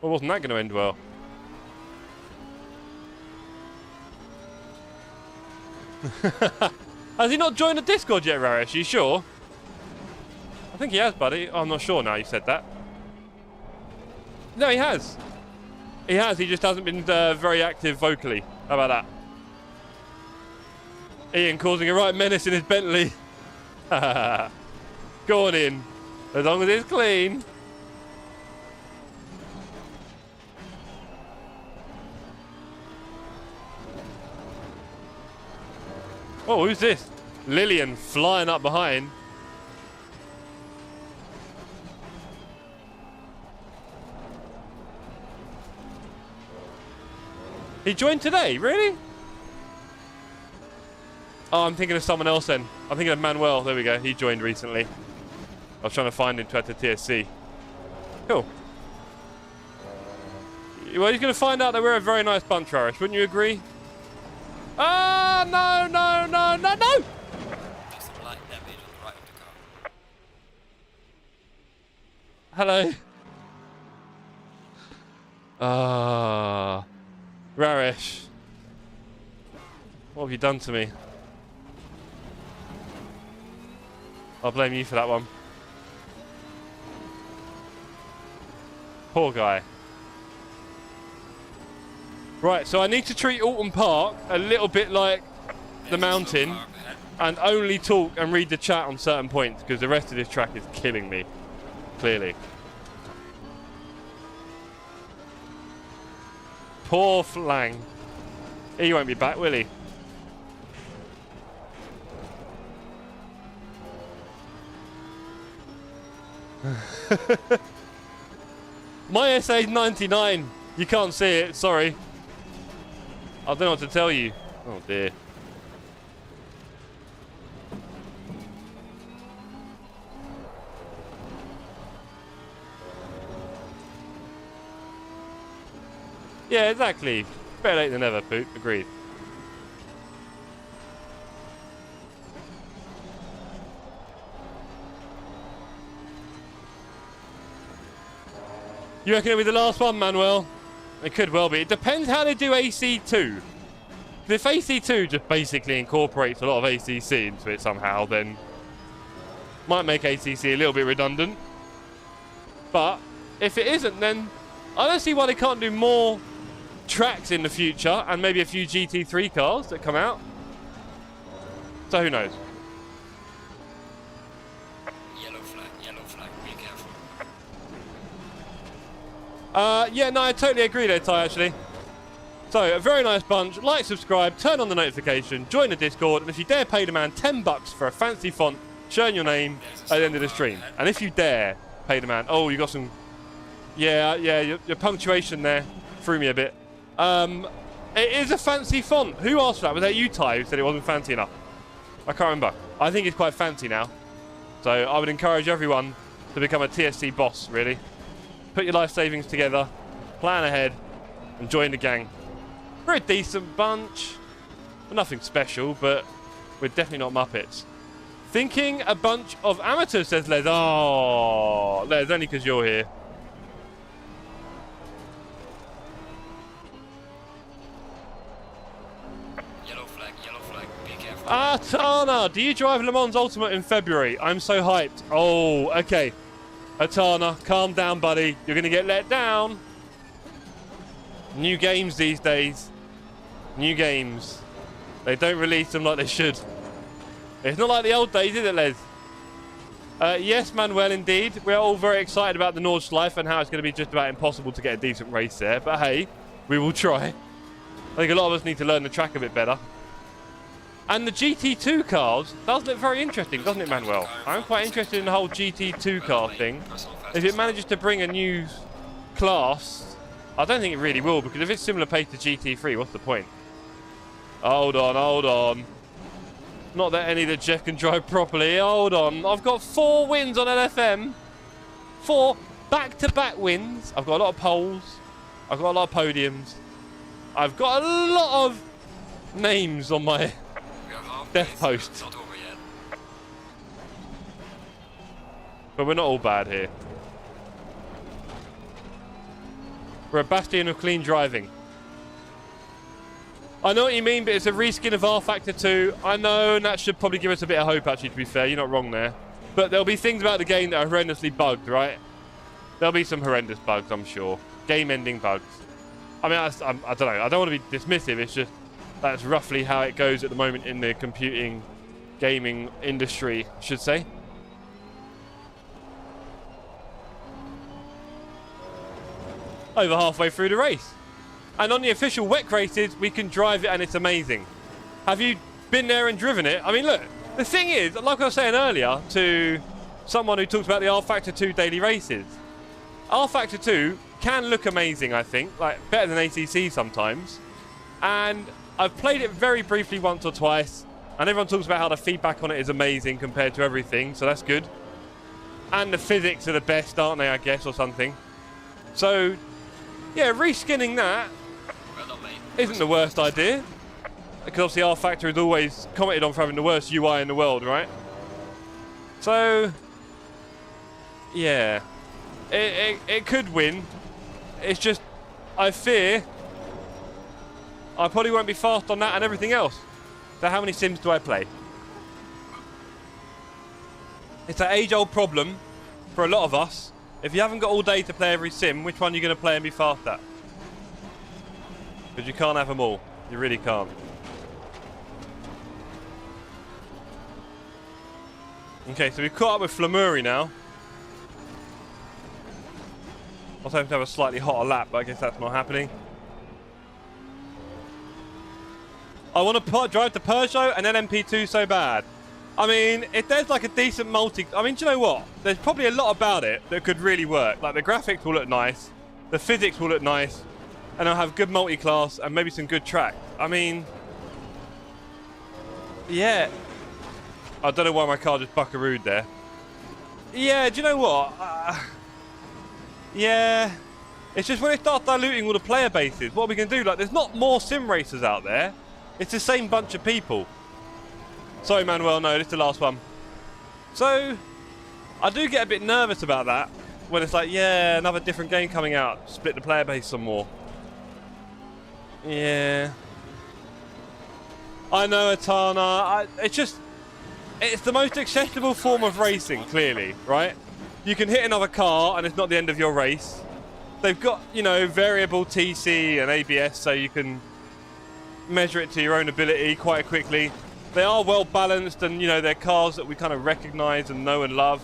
Well, wasn't that going to end well? Has he not joined the Discord yet, Raresh? Are you sure? I think he has, buddy. I'm not sure now you said that. No, he has. He has. He just hasn't been very active vocally. How about that? Ian causing a right menace in his Bentley. Go on in. As long as it's clean. Oh, who's this? Lillian flying up behind. He joined today? Really? Oh, I'm thinking of someone else then. I'm thinking of Manuel. There we go. He joined recently. I was trying to find him to add to TSC. Cool. Well, he's going to find out that we're a very nice bunch, Irish. Wouldn't you agree? Ah, no, no, no, no, no! There's some light damage on the right of the car. Hello. Ah. Raresh. What have you done to me? I'll blame you for that one. Poor guy. Right, so I need to treat Oulton Park a little bit like the mountain and only talk and read the chat on certain points because the rest of this track is killing me. Clearly. Poor Flang. He won't be back, will he? My SA is 99. You can't see it, sorry. I don't know what to tell you. Oh dear. Yeah, exactly. Better late than never, Poot. Agreed. You reckon it'll be the last one, Manuel? It could well be. It depends how they do AC2. If AC2 just basically incorporates a lot of ACC into it somehow, then might make ACC a little bit redundant. But if it isn't, then I don't see why they can't do more tracks in the future and maybe a few GT3 cars that come out. So who knows? Yellow flag, be careful. Yeah, no, I totally agree there, Ty, actually. So, a very nice bunch. Like, subscribe, turn on the notification, join the Discord, and if you dare pay the man $10 for a fancy font showing your name at the end of the stream. And if you dare pay the man... Oh, you got some... Yeah, your punctuation there threw me a bit. It is a fancy font. Who asked for that? Was that you, Ty, who said it wasn't fancy enough? I can't remember. I think it's quite fancy now. So, I would encourage everyone to become a TSC boss, really. Put your life savings together, plan ahead, and join the gang. We're a decent bunch. We're nothing special, but we're definitely not Muppets. Thinking a bunch of amateurs, says Les. Oh, Les, only because you're here. Yellow flag, be careful. Atana, do you drive Le Mans Ultimate in February? I'm so hyped. Oh, okay. Atana, calm down, buddy. You're going to get let down. New games these days. New games. They don't release them like they should. It's not like the old days, is it, Les? Yes, Manuel, indeed. We're all very excited about the Nordschleife and how it's going to be just about impossible to get a decent race there. But hey, we will try. I think a lot of us need to learn the track a bit better. And the GT2 cars does look very interesting, doesn't it, Manuel? I'm quite interested in the whole GT2 car thing. If it manages to bring a new class, I don't think it really will, because if it's similar pace to GT3, what's the point? Hold on. Not that any that Jeff can drive properly. Hold on. I've got 4 wins on LFM. 4 back-to-back wins. I've got a lot of poles. I've got a lot of podiums. I've got a lot of names on my death post. But we're not all bad here. We're a bastion of clean driving. I know what you mean, but it's a reskin of R Factor 2. I know, and that should probably give us a bit of hope, actually, to be fair. You're not wrong there. But there'll be things about the game that are horrendously bugged, right? There'll be some horrendous bugs, I'm sure. Game-ending bugs. I mean, I don't know. I don't want to be dismissive. It's just that's roughly how it goes at the moment in the computing gaming industry, I should say. Over halfway through the race. And on the official WEC races, we can drive it and it's amazing. Have you been there and driven it? I mean, look, the thing is, like I was saying earlier to someone who talks about the R Factor 2 daily races, R Factor 2 can look amazing, I think, like better than ACC sometimes. And I've played it very briefly once or twice, and everyone talks about how the feedback on it is amazing compared to everything, so that's good. And the physics are the best, aren't they, I guess, or something. So, yeah, reskinning that isn't the worst idea. Because obviously R Factor is always commented on for having the worst UI in the world, right? So, yeah. It could win. It's just, I fear I probably won't be fast on that and everything else. So how many sims do I play? It's an age-old problem for a lot of us. If you haven't got all day to play every sim, which one are you going to play and be fast at? Because you can't have them all. You really can't. Okay, so we've caught up with Flamuri now. I was hoping to have a slightly hotter lap, but I guess that's not happening. I want to drive the Peugeot and LMP2 so bad. I mean, if there's like a decent multi... I mean, do you know what? There's probably a lot about it that could really work. Like, the graphics will look nice. The physics will look nice. and I'll have good multi-class and maybe some good track. I mean, yeah. I don't know why my car just buckarooed there. Yeah, do you know what? Yeah. It's just when they start diluting all the player bases, what are we going to do? Like, there's not more sim racers out there. It's the same bunch of people. Sorry, Manuel, no, this is the last one. So, I do get a bit nervous about that. When it's like, yeah, another different game coming out. Split the player base some more. Yeah. I know, Atana. It's the most accessible form of racing, clearly, right? You can hit another car and it's not the end of your race. They've got, you know, variable TC and ABS so you can measure it to your own ability quite quickly. They are well balanced and, you know, they're cars that we kind of recognise and know and love.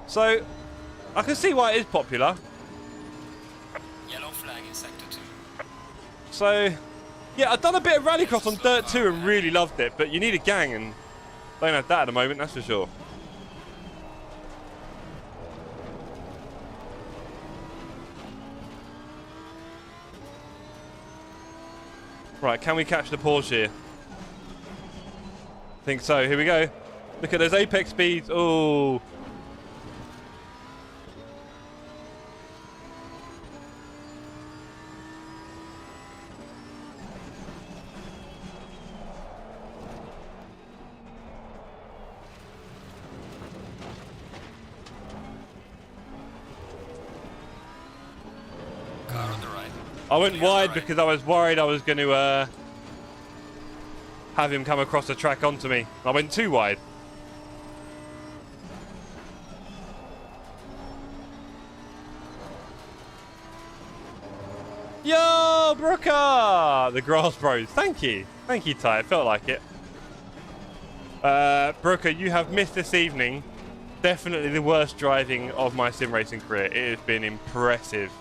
So, I can see why it is popular. Yellow flag in sector 2. So, yeah, I've done a bit of rallycross on Dirt 2 and really loved it, but you need a gang and don't have that at the moment, that's for sure. Right, can we catch the Porsche here? I think so. Here we go. Look at those apex speeds. Oh. Car on the right. I went wide because I was worried I was going to have him come across the track onto me. I went too wide. Yo, Brooker! The Grass Bros. Thank you. Thank you, Ty. It felt like it. Brooker, you have missed this evening. Definitely the worst driving of my sim racing career. It has been impressive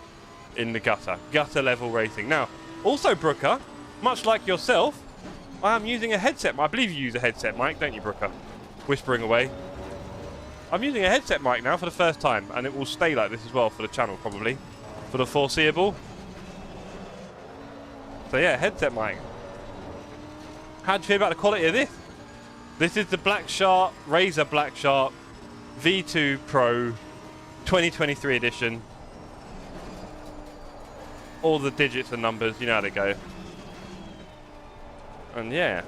in the gutter level racing. Now, also Brooker, much like yourself, I am using a headset. I believe you use a headset mic, don't you, Brooker? Whispering away. I'm using a headset mic now for the first time, and it will stay like this as well for the channel, probably, for the foreseeable. So yeah, headset mic. How do you feel about the quality of this? This is the Black Shark, Razer Black Shark V2 Pro 2023 edition. All the digits and numbers, you know how they go. And yeah,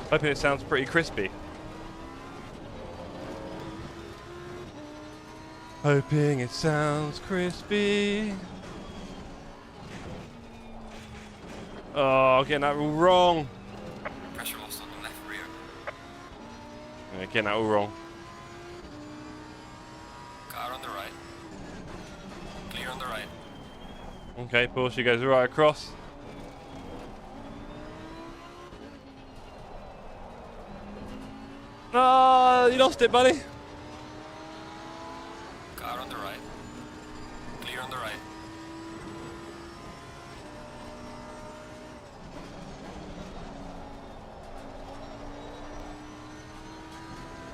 hoping it sounds pretty crispy. Hoping it sounds crispy. Oh, getting that all wrong. Pressure lost on the left rear. Yeah, getting that all wrong. Car on the right. Clear on the right. Okay, Porsche goes right across. Oh, you lost it, buddy. Car on the right. Clear on the right.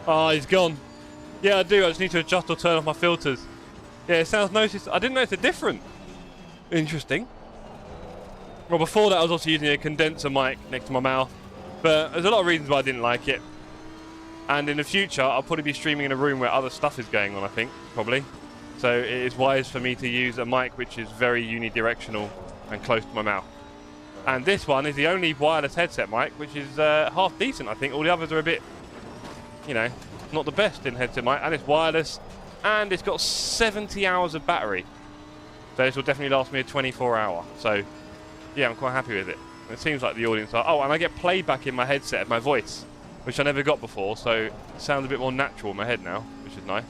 Oh, he's gone. Yeah, I do. I just need to adjust or turn off my filters. Yeah, it sounds noticed. I didn't notice it different. Interesting. Well, before that, I was also using a condenser mic next to my mouth. But there's a lot of reasons why I didn't like it. And in the future, I'll probably be streaming in a room where other stuff is going on, I think, probably. So it is wise for me to use a mic which is very unidirectional and close to my mouth. And this one is the only wireless headset mic, which is half decent, I think. All the others are a bit, you know, not the best in headset mic. And it's wireless, and it's got 70 hours of battery. So this will definitely last me a 24-hour. So, yeah, I'm quite happy with it. It seems like the audience are... Oh, and I get playback in my headset of my voice, which I never got before, so it sounds a bit more natural in my head now, which is nice.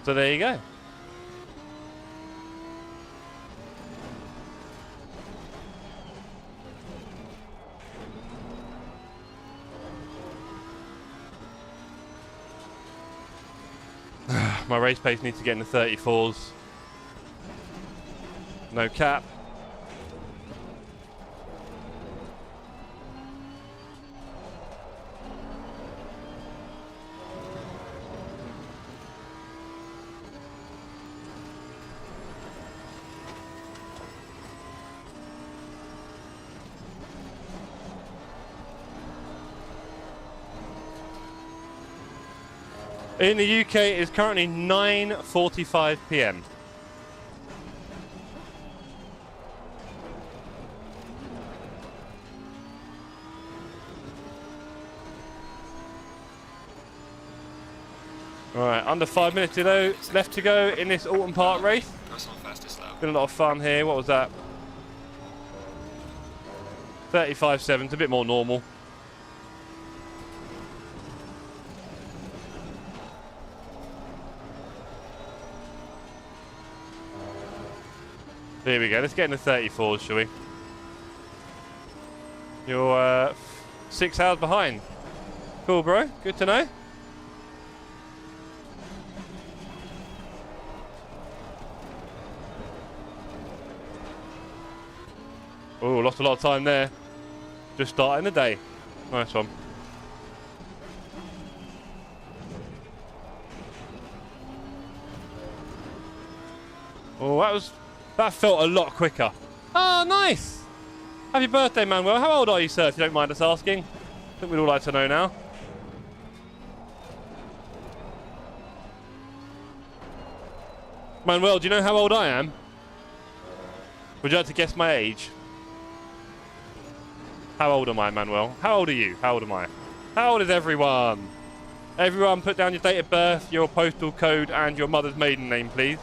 So there you go. My race pace needs to get in the 34s. No cap. In the UK, it is currently 9:45 p.m. Alright, under 5 minutes left to go in this Oulton Park race. Personal fastest lap. Been a lot of fun here. What was that? 35.7, it's a bit more normal. Here we go, let's get in the 34s, shall we? You're 6 hours behind. Cool, bro. Good to know. Oh, lost a lot of time there. Just starting the day. Nice one. Oh, that felt a lot quicker. Oh, nice. Happy birthday, Manuel. How old are you, sir, if you don't mind us asking? I think we'd all like to know now. Manuel, do you know how old I am? Would you like to guess my age? How old am I, Manuel? How old are you? How old am I? How old is everyone? Everyone, put down your date of birth, your postal code, and your mother's maiden name, please.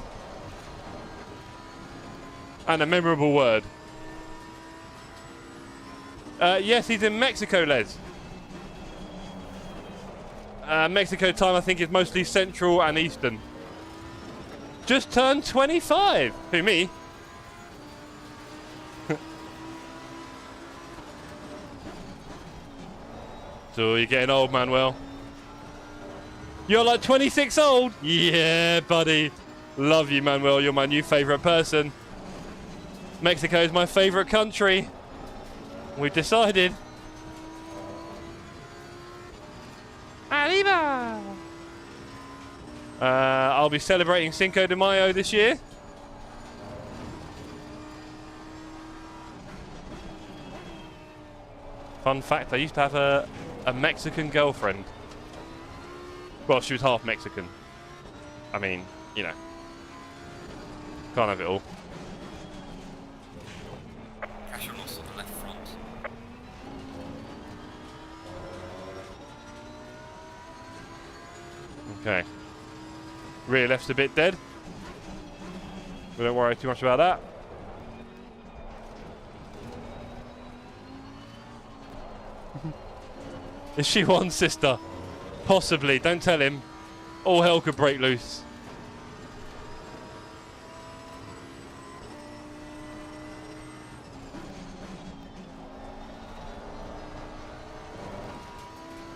And a memorable word. Yes, he's in Mexico, Les. Mexico time, I think, is mostly Central and Eastern. Just turned 25. Who, me? So you're getting old, Manuel. You're like 26 old? Yeah, buddy. Love you, Manuel. You're my new favourite person. Mexico is my favourite country. We've decided. Arriba! I'll be celebrating Cinco de Mayo this year. Fun fact, I used to have a Mexican girlfriend. Well, she was half Mexican. I mean, you know. Can't have it all. Pressure loss on the left front. Okay. Rear left's a bit dead. We don't worry too much about that. Is she one, sister? Possibly. Don't tell him. All hell could break loose.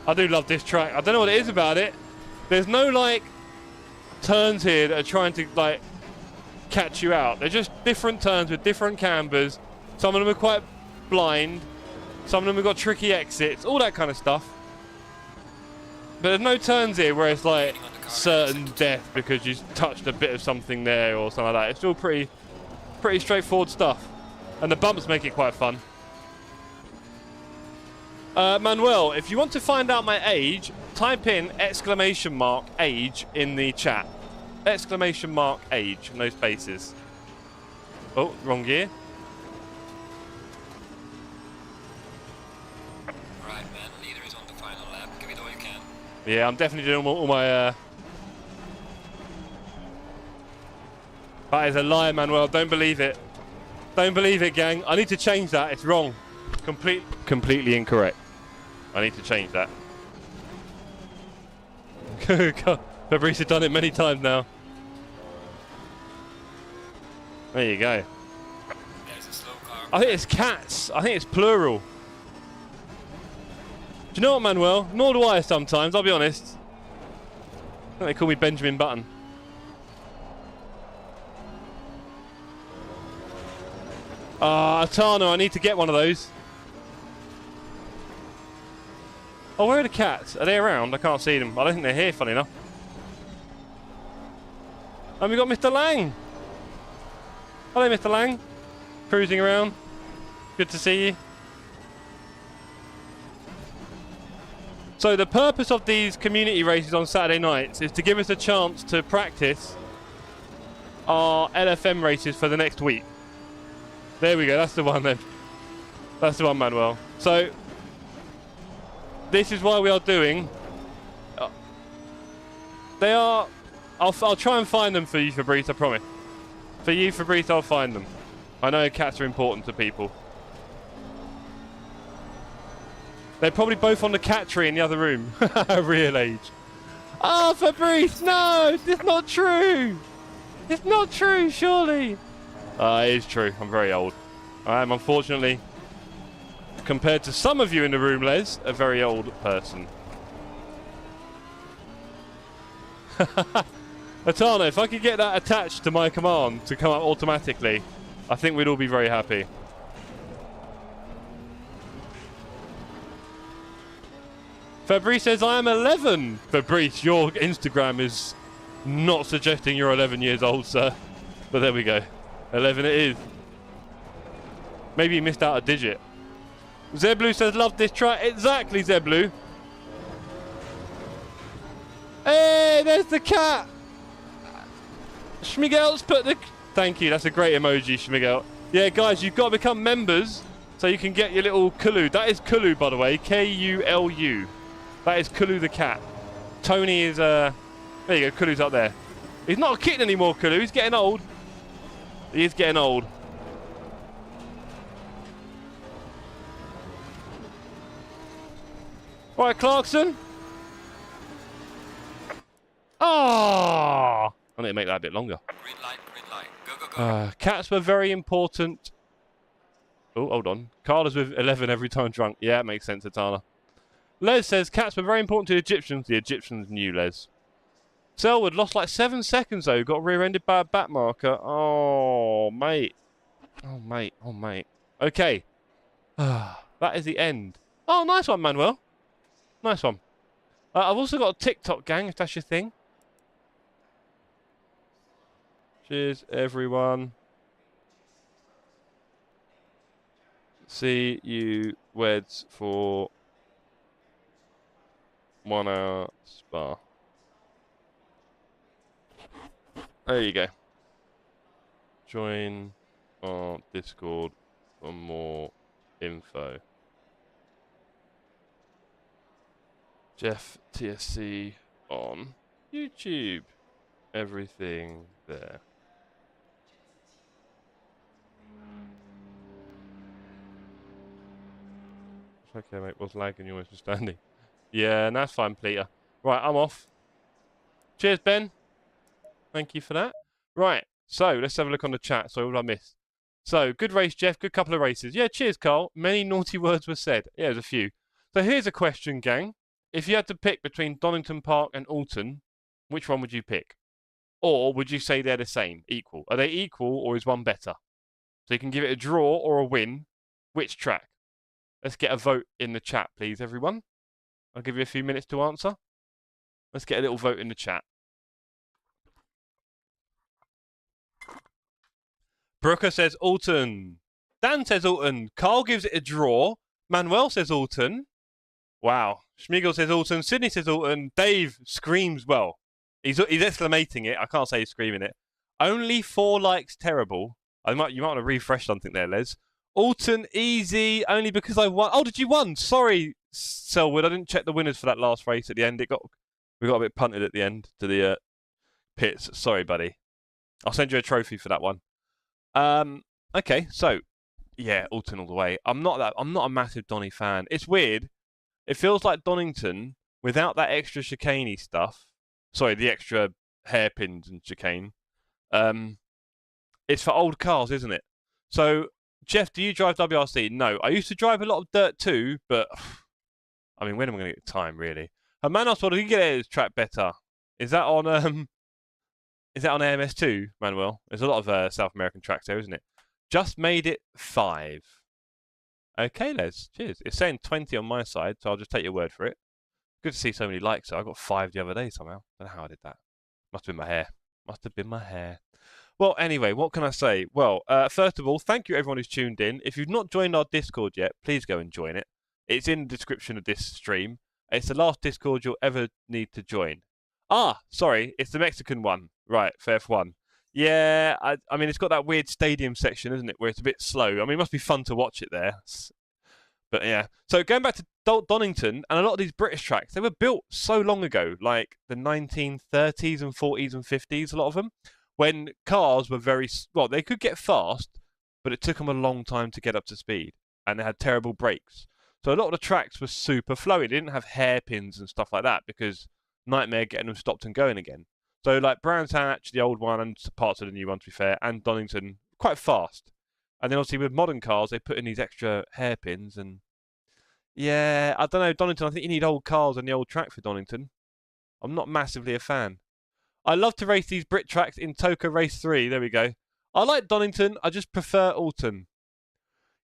I do love this track. I don't know what it is about it. There's no, like, turns here that are trying to, like, catch you out. They're just different turns with different cambers. Some of them are quite blind. Some of them have got tricky exits. All that kind of stuff. But there's no turns here where it's, like, certain death because you touched a bit of something there or something like that. It's all pretty straightforward stuff. And the bumps make it quite fun. Manuel, if you want to find out my age, type in !age in the chat. !age, no spaces. Oh, wrong gear. Right, man. Leader is on the final lap. Give it all you can. Yeah, I'm definitely doing all my That is a lie, Manuel. Don't believe it. Don't believe it, gang. I need to change that. It's wrong. Completely incorrect. I need to change that. Fabrice has done it many times now. There you go. There's a slow car. I think it's cats. I think it's plural. Do you know what, Manuel? Nor do I sometimes, I'll be honest. I think they call me Benjamin Button. Atano, I need to get one of those. Oh, where are the cats? Are they around? I can't see them. I don't think they're here, funny enough. And we got Mr. Lang. Hello, Mr. Lang. Cruising around. Good to see you. So the purpose of these community races on Saturday nights is to give us a chance to practice our LFM races for the next week. There we go, that's the one then. That's the one, Manuel. So, this is why we are doing... they are... I'll try and find them for you, Fabrice, I promise. For you, Fabrice, I'll find them. I know cats are important to people. They're probably both on the cat tree in the other room. Real age. Oh, Fabrice, no! It's not true! It's not true, surely! It is true. I'm very old. I am, unfortunately, compared to some of you in the room, Les, a very old person. Atana, if I could get that attached to my command to come up automatically, I think we'd all be very happy. Fabrice says, I am 11. Fabrice, your Instagram is not suggesting you're 11 years old, sir. But there we go. 11 it is. Maybe you missed out a digit. Zeblu says, love this track. Exactly, Zeblu. Hey, there's the cat. Schmigel's put the... Thank you, that's a great emoji, Schmigel. Yeah, guys, you've got to become members so you can get your little Kulu. That is Kulu, by the way. K-U-L-U. That is Kulu the cat. Tony is, there you go, Kulu's up there. He's not a kitten anymore, Kulu. He's getting old. He is getting old. All right, Clarkson. Ah! I need to make that a bit longer. Green light, green light. Go, go, go. Cats were very important. Oh, hold on. Carla's with 11 every time drunk. Yeah, it makes sense, Atana. Les says, cats were very important to the Egyptians. The Egyptians knew, Les. Selwood lost like 7 seconds, though. Got rear-ended by a back marker. Oh, mate. Oh, mate. Oh, mate. Okay. That is the end. Oh, nice one, Manuel. Nice one. I've also got a TikTok, gang, if that's your thing. Cheers, everyone. See you, Weds, for 1 hour spa. There you go. Join our Discord for more info. Jeff TSC on YouTube. Everything there. Okay, mate. What's lagging? You're almost standing. Yeah, and that's fine, Peter. Right, I'm off. Cheers, Ben. Thank you for that. Right, so let's have a look on the chat. So what did I miss? So, good race, Jeff. Good couple of races. Yeah, cheers, Carl. Many naughty words were said. Yeah, there's a few. So here's a question, gang. If you had to pick between Donington Park and Oulton, which one would you pick? Or would you say they're the same, equal? Are they equal, or is one better? So you can give it a draw or a win. Which track? Let's get a vote in the chat, please, everyone. I'll give you a few minutes to answer. Let's get a little vote in the chat. Brooker says Oulton. Dan says Oulton. Carl gives it a draw. Manuel says Oulton. Wow. Schmiegel says Oulton. Sydney says Oulton. Dave screams, well, he's exclamating it. I can't say he's screaming it. Only 4 likes, terrible. You might want to refresh something there, Les. Oulton, easy, only because I won. Oh, did you won? Sorry, Selwood. I didn't check the winners for that last race at the end. We got a bit punted at the end to the pits. Sorry, buddy. I'll send you a trophy for that one. Okay, so yeah, Oulton all the way. I'm not a massive Donny fan. It's weird. It feels like Donington without that extra chicane stuff. Sorry, the extra hairpins and chicane. It's for old cars, isn't it? So, Jeff, do you drive WRC? No. I used to drive a lot of dirt too, but I mean, when am I going to get time, really? Manos, what do you get at this track better? Is that on AMS2, Manuel? There's a lot of South American tracks there, isn't it? Just made it 5. Okay, Les. Cheers. It's saying 20 on my side, so I'll just take your word for it. Good to see so many likes. I got 5 the other day somehow. Don't know how I did that. Must have been my hair. Must have been my hair. Well, anyway, what can I say? Well, first of all, thank you everyone who's tuned in. If you've not joined our Discord yet, please go and join it. It's in the description of this stream. It's the last Discord you'll ever need to join. Ah, sorry, it's the Mexican one. Right, for F1. Yeah, I mean, it's got that weird stadium section, isn't it, where it's a bit slow. I mean, it must be fun to watch it there. But yeah. So going back to Donington, and a lot of these British tracks, they were built so long ago, like the 1930s and 40s and 50s, a lot of them, when cars were very, well, they could get fast, but it took them a long time to get up to speed, and they had terrible brakes. So a lot of the tracks were super flowy. They didn't have hairpins and stuff like that because nightmare getting them stopped and going again. So like Brands Hatch, the old one, and parts of the new one, to be fair, and Donington, quite fast. And then obviously with modern cars, they put in these extra hairpins and yeah, I don't know, Donington, I think you need old cars on the old track for Donington. I'm not massively a fan. I love to race these Brit tracks in Toka Race 3. There we go. I like Donington. I just prefer Oulton.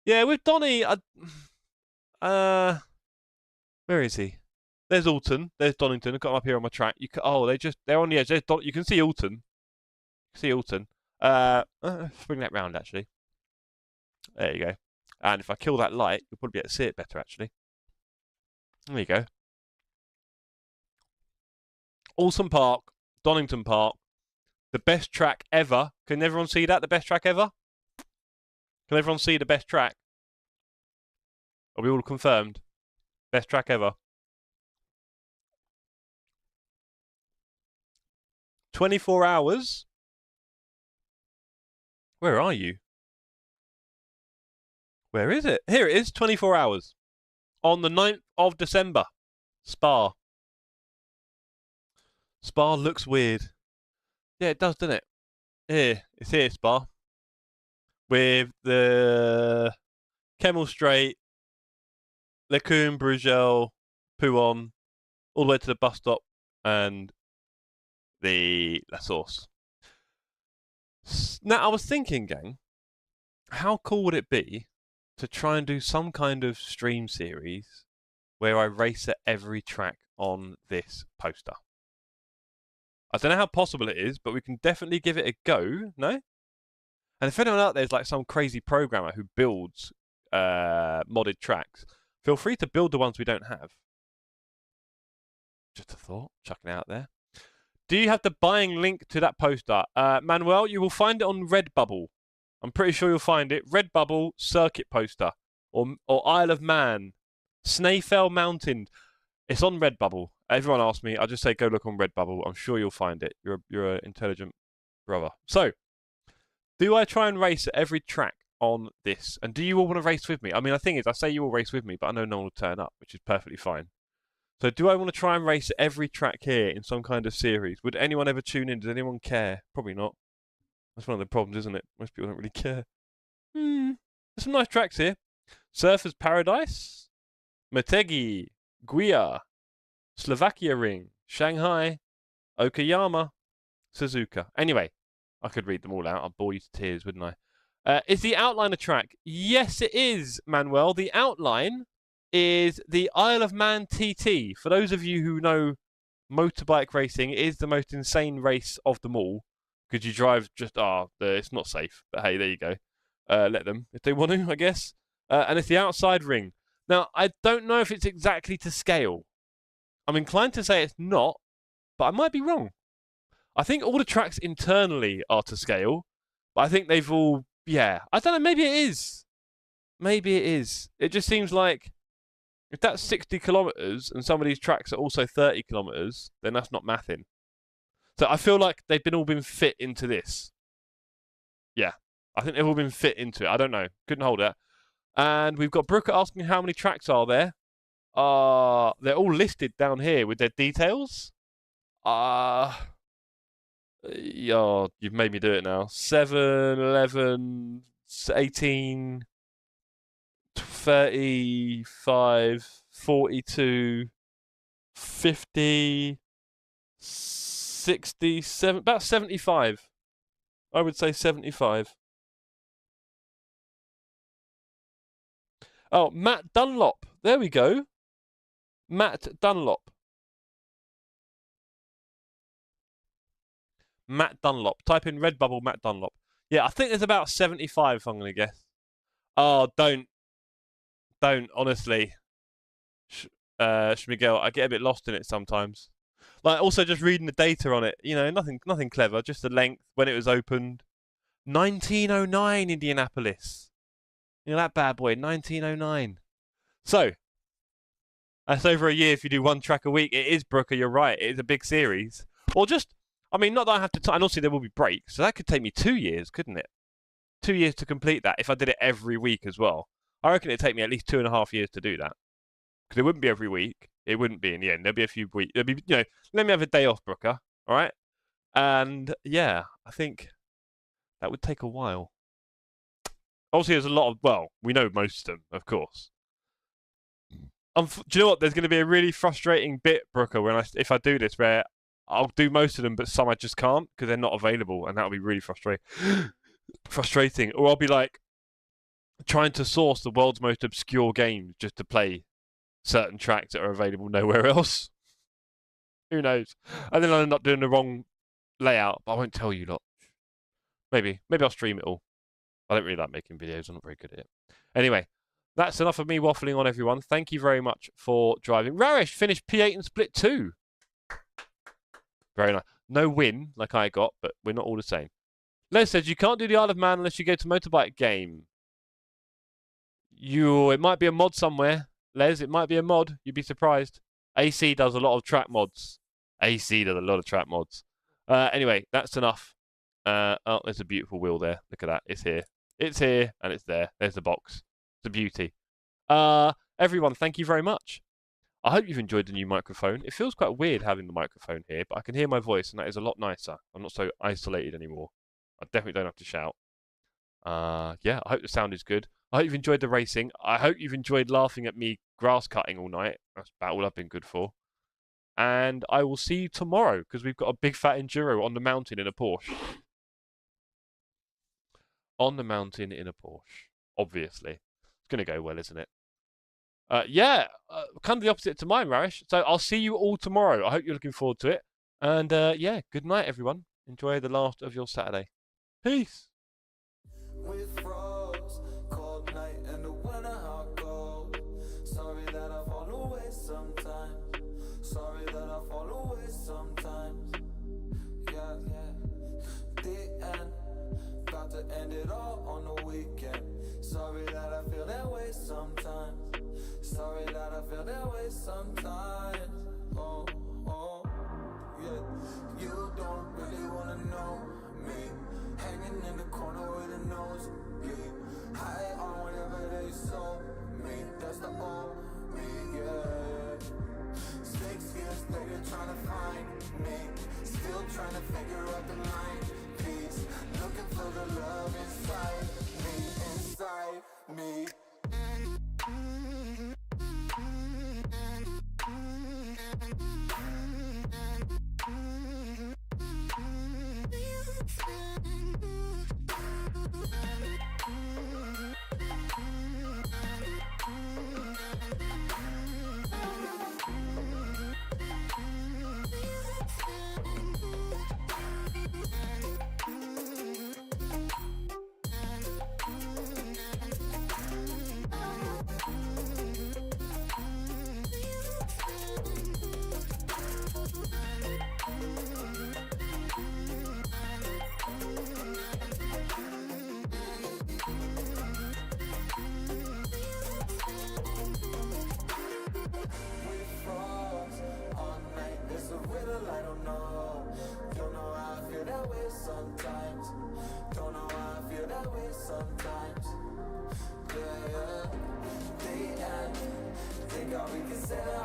Yeah, with Donny, where is he? There's Oulton. There's Donington. I've got him up here on my track. They're on the edge. You can see Oulton. Let's bring that round, actually. There you go. And if I kill that light, you'll probably be able to see it better, actually. There you go. Oulton Park, Donington Park, the best track ever. Can everyone see that? The best track ever? Can everyone see the best track? Are we all confirmed? Best track ever. 24 hours? Where are you? Where is it? Here it is, 24 hours. On the 9th of December. Spa. Spa looks weird. Yeah, it does, doesn't it? Here, it's here, Spa. With the Kemmel Straight, Lecombe, Bruegel, Pouon, all the way to the bus stop, and the La Source. Now, I was thinking, gang, how cool would it be to try and do some kind of stream series where I race at every track on this poster? I don't know how possible it is, but we can definitely give it a go, no? And if anyone out there is like some crazy programmer who builds modded tracks, feel free to build the ones we don't have. Just a thought, chucking it out there. Do you have the buying link to that poster? Manuel, you will find it on Redbubble. I'm pretty sure you'll find it. Redbubble circuit poster. Or Isle of Man. Snaefell Mountain. It's on Redbubble. Everyone asks me. I just say go look on Redbubble. I'm sure you'll find it. You're an intelligent brother. So, do I try and race at every track on this? And do you all want to race with me? I mean, the thing is, I say you all race with me, but I know no one will turn up, which is perfectly fine. So do I want to try and race at every track here in some kind of series? Would anyone ever tune in? Does anyone care? Probably not. That's one of the problems, isn't it? Most people don't really care. There's some nice tracks here. Surfers Paradise, Motegi, Guia, Slovakia Ring, Shanghai, Okayama, Suzuka. Anyway, I could read them all out. I'd bore you to tears, wouldn't I? Is the outline a track? Yes, it is, Manuel. The outline is the Isle of Man TT. For those of you who know motorbike racing, it is the most insane race of them all. Because you drive just, it's not safe. But hey, there you go. Let them, if they want to, I guess. And it's the outside ring. Now, I don't know if it's exactly to scale. I'm inclined to say it's not, but I might be wrong. I think all the tracks internally are to scale, but I think they've all, I don't know, maybe it is. Maybe it is. It just seems like if that's 60 kilometers and some of these tracks are also 30 kilometers, then that's not mathing. So I feel like they've all been fit into this. Yeah, I think they've all been fit into it. I don't know. Couldn't hold that. And we've got Brooker asking how many tracks are there. They're all listed down here with their details. You've made me do it now. 7, 11, 18, 35, 42, 50, 67, about 75. I would say 75. Oh, Matt Dunlop. There we go. Matt Dunlop. Matt Dunlop. Type in Redbubble Matt Dunlop. Yeah, I think there's about 75 if I'm going to guess. Oh, don't. Honestly. Schmigel, I get a bit lost in it sometimes. Like also just reading the data on it, you know, nothing clever, just the length when it was opened. 1909 Indianapolis. You know that bad boy, 1909. So that's over a year if you do one track a week. It is, Brooker, you're right. It is a big series. Or just, I mean, not that I have to, and also there will be breaks, so that could take me 2 years, couldn't it? 2 years to complete that if I did it every week as well. I reckon it'd take me at least 2.5 years to do that. Because it wouldn't be every week. It wouldn't be in the end. There'll be a few weeks. There'll be, you know, let me have a day off, Brooker. All right? And yeah, I think that would take a while. Obviously, there's a lot of, well, we know most of them, of course. Do you know what? There's going to be a really frustrating bit, Brooker, if I do this, where I'll do most of them, but some I just can't because they're not available, and that'll be really frustrating. Or I'll be like trying to source the world's most obscure games just to play certain tracks that are available nowhere else. Who knows? And then I'll end up doing the wrong layout, but I won't tell you lot. Maybe I'll stream it all. I don't really like making videos. I'm not very good at it. Anyway. That's enough of me waffling on, everyone. Thank you very much for driving. Raresh finished P8 and Split 2. Very nice. No win like I got, but we're not all the same. Les says, you can't do the Isle of Man unless you go to Motorbike Game. It might be a mod somewhere. Les, it might be a mod. You'd be surprised. AC does a lot of track mods. Anyway, that's enough. Oh, there's a beautiful wheel there. Look at that. It's here. It's here, and it's there. There's the box. It's a beauty. Everyone, thank you very much. I hope you've enjoyed the new microphone. It feels quite weird having the microphone here, but I can hear my voice, and that is a lot nicer. I'm not so isolated anymore. I definitely don't have to shout. Yeah, I hope the sound is good. I hope you've enjoyed the racing. I hope you've enjoyed laughing at me grass cutting all night. That's about all I've been good for. And I will see you tomorrow, because we've got a big fat enduro on the mountain in a Porsche. On the mountain in a Porsche, obviously. Going to go well, isn't it? Yeah, kind of the opposite to mine, Raresh. So I'll see you all tomorrow. I hope you're looking forward to it. And yeah, good night, everyone. Enjoy the last of your Saturday. Peace. With frost, cold night and the winter hot cold. Sorry that I fall away sometimes. Sorry that I fall away sometimes. Yeah. The end. About to end it all on the weekend. Sorry that I feel that way sometimes. Sorry that I feel that way sometimes. Oh, yeah. You don't really wanna know me. Hanging in the corner with a nose. Yeah. High on whatever they sold me. That's the old me, yeah. 6 years later trying to find me. Still trying to figure out the line. Peace. Looking for the love inside me. Sometimes, don't know how I feel that way sometimes. Yeah. The end, think how we can set up.